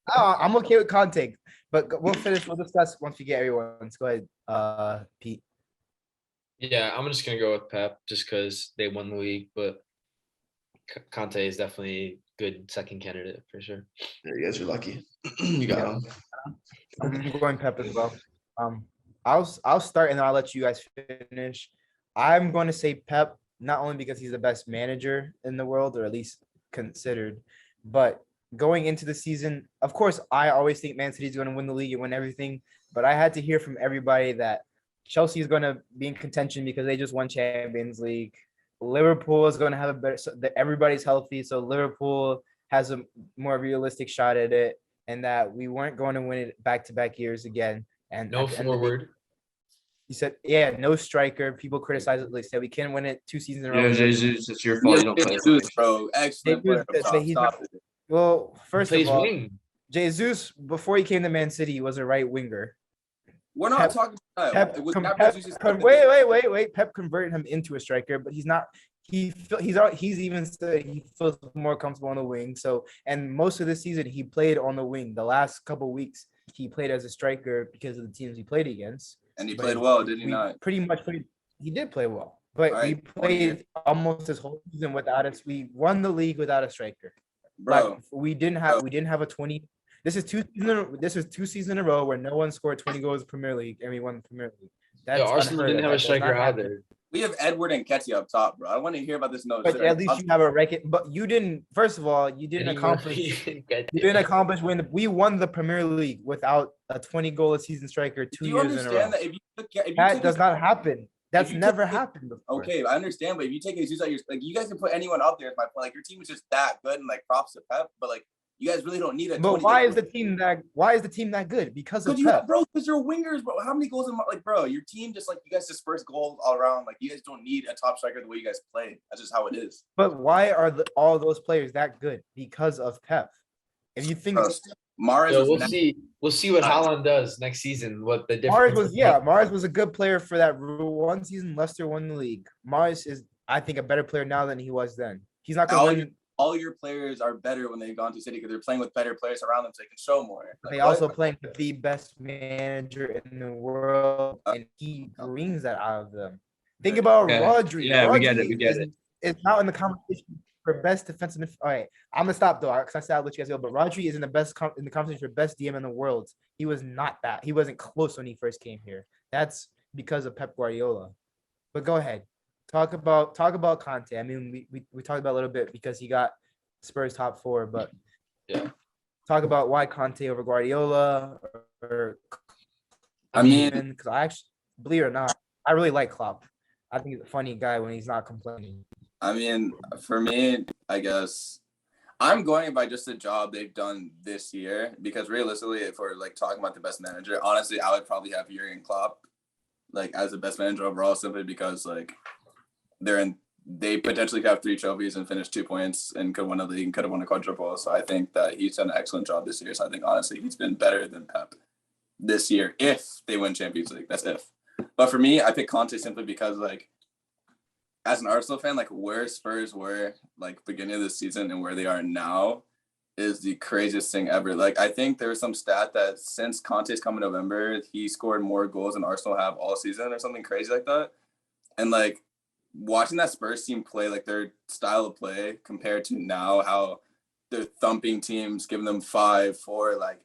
S1: I'm okay with Conte, but we'll discuss once we get everyone's. Go ahead, Pete.
S2: Yeah, I'm just gonna go with Pep just because they won the league, but Conte is definitely a good second candidate for sure.
S4: Yeah, you guys are lucky. You got him.
S1: I'm going Pep as well. I'll start and then I'll let you guys finish. I'm going to say Pep, not only because he's the best manager in the world, or at least considered, but going into the season, of course, I always think Man City is going to win the league and win everything, but I had to hear from everybody that Chelsea is going to be in contention because they just won Champions League. Liverpool is going to have a better, so everybody's healthy, so Liverpool has a more realistic shot at it, and that we weren't going to win it back-to-back years again. And
S2: no forward.
S1: He said, yeah, no striker. People criticize it. They said we can't win it 2 seasons in a
S4: You
S1: row.
S4: know, Jesus, it's your fault. You don't play.
S3: Jesus, bro, excellent player
S1: Jesus
S3: up
S1: said
S3: top.
S1: he's
S3: Stop
S1: not-
S3: it.
S1: Well,
S2: He
S1: first of
S2: plays
S1: all,
S2: wing.
S1: Jesus, before he came to Man City, he was a right winger.
S3: We're not
S1: Pep-
S3: talking about
S1: Pep,
S3: that. It was
S1: com-
S3: Gabriel
S1: Pep
S3: Jesus.
S1: wait. Pep converted him into a striker, but he's not. He's even said he feels more comfortable on the wing. So, and most of this season he played on the wing. The last couple weeks he played as a striker because of the teams he played against.
S3: And he
S1: But
S3: played well, did he
S1: we
S3: not?
S1: Pretty much played. He did play well, but
S3: All
S1: we
S3: right, 1 year.
S1: played almost this whole season without us. We won the league without a striker.
S3: Bro,
S1: Like we didn't have a 20. This is 2 seasons in a row where no one scored 20 goals in the Premier League and we won the Premier League. That's
S2: Arsenal
S1: unheard
S2: didn't
S1: of.
S2: have
S1: That
S2: a
S1: does
S2: striker
S1: not happen.
S2: either.
S3: we have Edward and Ketty up top, bro. I want to hear about this. No,
S1: But at least you have a record. But you didn't. First of all, you didn't accomplish. You didn't accomplish when we won the Premier League without a 20-goal a season striker
S3: Do
S1: 2
S3: you
S1: years in a row.
S3: understand that if you
S1: That
S3: take
S1: does not happen. That's
S3: you
S1: never
S3: take-
S1: happened before.
S3: okay, I understand, but if you take Jesus out, like you guys can put anyone up there. Is my point. Like your team is just that good, and like props to Pep, but like you guys really don't need a.
S1: But
S3: 20,
S1: why
S3: like,
S1: is the team that good? Because of
S3: Because you
S1: Pep.
S3: have, bro, because you're wingers, bro. How many goals in like, bro? Your team just like you guys disperse goals all around. Like you guys don't need a top striker the way you guys play. That's just how it is.
S1: But why are all those players that good? Because of Pep. If you think
S3: Bro, Mahrez
S2: So
S3: was
S2: we'll
S3: next-
S2: see. We'll see what Haaland does next season. What the
S1: Mars
S2: difference?
S1: Mars was a good player for that one season. Leicester won the league. Mars is, I think, a better player now than he was then. He's not
S3: all
S1: going
S3: your,
S1: to win.
S3: all your players are better when they've gone to City because they're playing with better players around them so they can show more. Like,
S1: They
S3: what?
S1: also playing with the best manager in the world, and he brings that out of them. Think about
S4: Yeah.
S1: Rodri.
S4: Yeah, we get
S1: Rodri
S4: it, we get it.
S1: It's not in the competition for best defensive. All right, I'm gonna stop though, because I said I'll let you guys go. But Rodri is in the in the competition for best DM in the world. He was not that. He wasn't close when he first came here. That's because of Pep Guardiola. But go ahead, talk about Conte. I mean, we talked about a little bit because he got Spurs top 4, but
S2: Yeah.
S1: talk about why Conte over Guardiola, or
S3: I mean,
S1: because I actually, believe it or not, I really like Klopp. I think he's a funny guy when he's not complaining.
S3: for me, I guess I'm going by just the job they've done this year because realistically, if we're like talking about the best manager, honestly, I would probably have Jurgen Klopp like as the best manager overall simply because like they potentially could have 3 trophies and finish 2 points and could win a league and could have won a quadruple. So I think that he's done an excellent job this year. So I think honestly he's been better than Pep this year if they win Champions League. That's if. But for me, I pick Conte simply because like as an Arsenal fan, like where Spurs were like beginning of the season and where they are now is the craziest thing ever. Like I think there was some stat that since Conte's come in November, he scored more goals than Arsenal have all season or something crazy like that. And like watching that Spurs team play, like their style of play compared to now, how they're thumping teams, giving them 5-4, like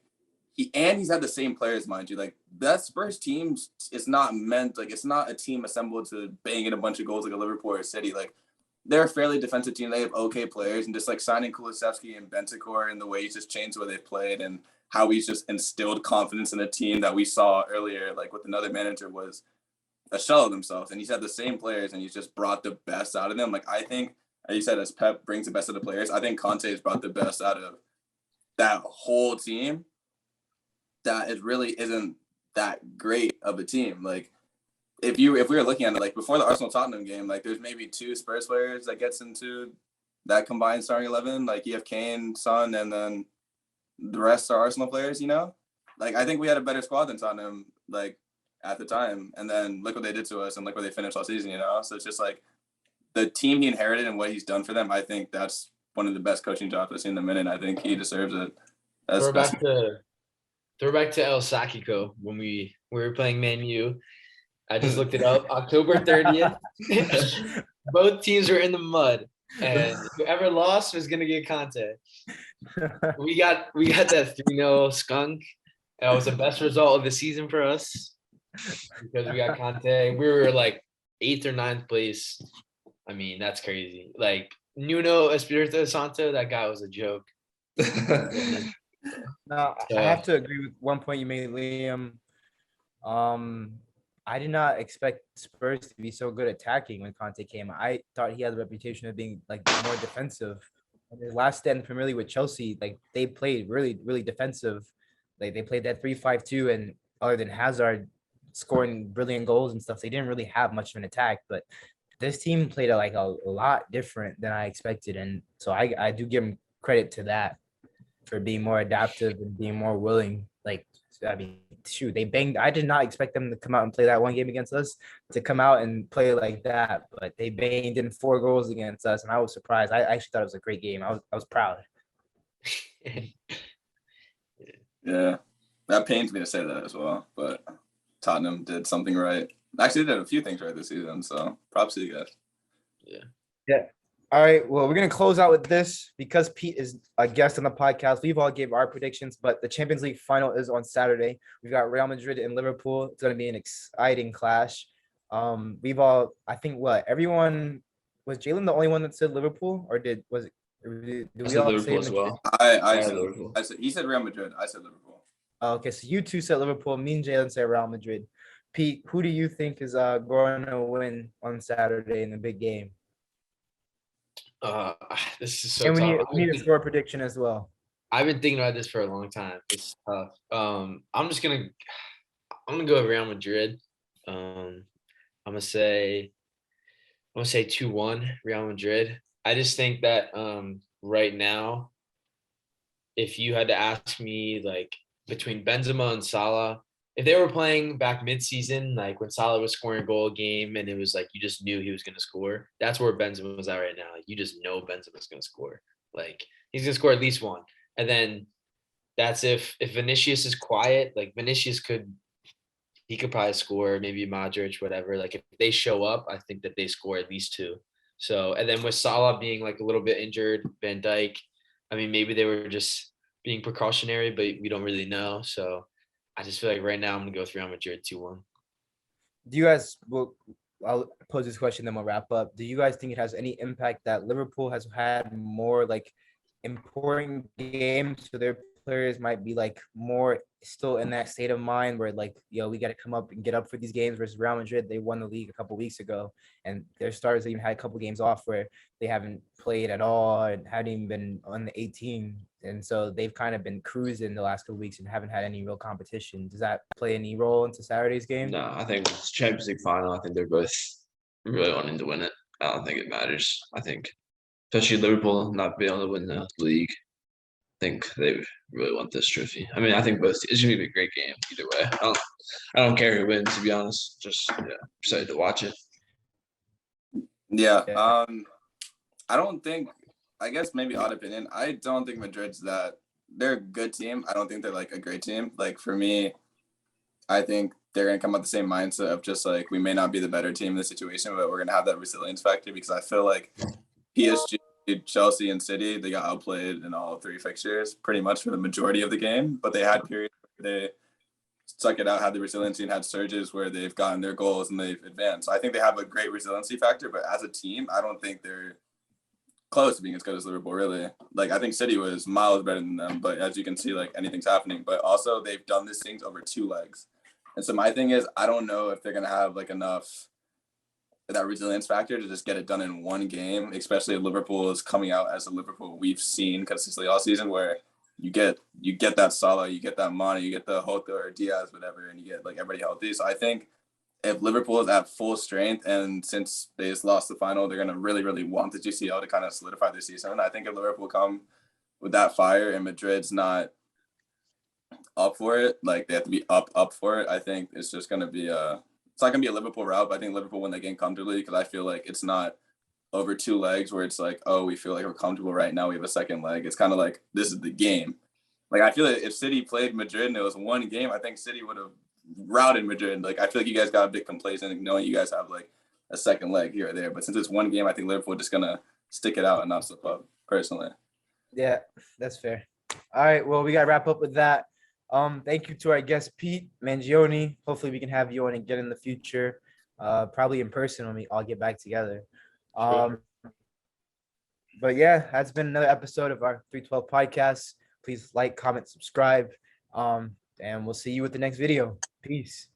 S3: he's had the same players, mind you. Like that Spurs team is not meant, like it's not a team assembled to bang in a bunch of goals like a Liverpool or City. Like they're a fairly defensive team. They have okay players, and just like signing Kulusevski and Bentancur and the way he's just changed the way they've played and how he's just instilled confidence in a team that we saw earlier, like with another manager, was a shell of themselves. And he's had the same players and he's just brought the best out of them. Like I think, as you said, as Pep brings the best of the players, I think Conte has brought the best out of that whole team. That it really isn't that great of a team. Like if we were looking at it, like before the Arsenal Tottenham game, like there's maybe 2 Spurs players that gets into that combined starting 11. Like you have Kane, Son, and then the rest are Arsenal players. You know, like I think we had a better squad than Tottenham like at the time. And then look what they did to us, and look where they finished all season. You know, so it's just like the team he inherited and what he's done for them. I think that's one of the best coaching jobs I've seen in a minute. I think he deserves it.
S2: Throw back to El Sakiko when we were playing Man U. I just looked it up. October 30th. Both teams were in the mud, and whoever lost was gonna get Conte. We got that 3-0 skunk. That was the best result of the season for us because we got Conte. We were like 8th or 9th place. I mean, that's crazy. Like Nuno Espirito Santo, that guy was a joke.
S1: No, I have to agree with one point you made, Liam. I did not expect Spurs to be so good attacking when Conte came. I thought he had the reputation of being like more defensive. And his last stint in the Premier League with Chelsea, like they played really, really defensive. Like they played that 3-5-2, and other than Hazard, scoring brilliant goals and stuff. They didn't really have much of an attack, but this team played like a lot different than I expected. And so I do give them credit to that for being more adaptive and being more willing. Like, I mean, shoot, they banged. I did not expect them to come out and play that one game against us, to come out and play like that, but they banged in 4 goals against us, and I was surprised. I actually thought it was a great game. I was proud.
S3: Yeah, that pains me to say that as well, but Tottenham did something right. Actually, they did a few things right this season, so props to you guys.
S1: Yeah. All right. Well, we're gonna close out with this because Pete is a guest on the podcast. We've all gave our predictions, but the Champions League final is on Saturday. We've got Real Madrid and Liverpool. It's gonna be an exciting clash. We've all, I think, everyone was Jalen the only one that said Liverpool, or did
S4: I
S1: we
S4: said
S1: all
S4: Liverpool
S1: say
S4: as
S1: Madrid?
S4: well.
S3: I
S4: Yeah,
S3: said
S4: Liverpool.
S3: he said Real Madrid. I said Liverpool.
S1: Okay, so you two said Liverpool. Me and Jalen said Real Madrid. Pete, who do you think is going to win on Saturday in the big game?
S2: This is so
S1: And
S2: tough.
S1: we need a score prediction as well.
S2: I've been thinking about this for a long time. It's tough. I'm gonna go with Real Madrid. I'm gonna say 2-1 Real Madrid. I just think that right now, if you had to ask me like between Benzema and Salah, if they were playing back mid-season, like when Salah was scoring a goal a game and it was like you just knew he was gonna score, that's where Benzema was at right now. Like you just know Benzema's gonna score. Like he's gonna score at least one. And then that's if Vinicius is quiet, like Vinicius he could probably score, maybe Modric, whatever. Like if they show up, I think that they score at least 2. So and then with Salah being like a little bit injured, Van Dijk, I mean maybe they were just being precautionary, but we don't really know. So I just feel like right now I'm gonna go with Real Madrid 2-1.
S1: Do you guys, well, I'll pose this question, then we'll wrap up. Do you guys think it has any impact that Liverpool has had more like important games, so their players might be like more still in that state of mind where like, we got to come up and get up for these games versus Real Madrid? They won the league a couple weeks ago, and their starters even had a couple games off where they haven't played at all and hadn't even been on the 18. And so they've kind of been cruising the last couple weeks and haven't had any real competition. Does that play any role into Saturday's game?
S4: No, I think it's Champions League final. I think they're both really wanting to win it. I don't think it matters. I think, especially Liverpool not being able to win the league, I think they really want this trophy. I mean, I think both. It's gonna be a great game either way. I don't care who wins, to be honest. Just excited to watch it.
S3: Yeah. I don't think. I guess maybe odd opinion. I don't think Madrid's that. They're a good team. I don't think they're like a great team. Like for me, I think they're gonna come out the same mindset of just like we may not be the better team in this situation, but we're gonna have that resilience factor because I feel like PSG, Chelsea, and City, they got outplayed in all 3 fixtures pretty much for the majority of the game. But they had periods where they stuck it out, had the resiliency, and had surges where they've gotten their goals and they've advanced. So I think they have a great resiliency factor, but as a team, I don't think they're close to being as good as Liverpool, really. Like, I think City was miles better than them, but as you can see, like, anything's happening. But also, they've done these things over 2 legs. And so my thing is, I don't know if they're going to have, like, enough that resilience factor to just get it done in one game, especially if Liverpool is coming out as the Liverpool we've seen consistently all season, where you get that Salah, you get that Mane, you get the Jota or Diaz, whatever, and you get, like, everybody healthy. So I think if Liverpool is at full strength, and since they just lost the final, they're going to really, really want the GCL to kind of solidify their season. I think if Liverpool come with that fire and Madrid's not up for it, like they have to be up for it, I think it's just going to be it's not going to be a Liverpool route, but I think Liverpool win the game comfortably because I feel like it's not over 2 legs where it's like, oh, we feel like we're comfortable right now. We have a second leg. It's kind of like, this is the game. Like, I feel like if City played Madrid and it was one game, I think City would have routed Madrid. Like, I feel like you guys got a bit complacent knowing you guys have like a second leg here or there. But since it's one game, I think Liverpool just gonna stick it out and not slip up. Personally.
S1: Yeah, that's fair. All right, well, we gotta wrap up with that. Thank you to our guest Pete Mangione. Hopefully, we can have you on again in the future. Probably in person when we all get back together. But yeah, that's been another episode of our 312 podcast. Please like, comment, subscribe. And we'll see you with the next video. Peace.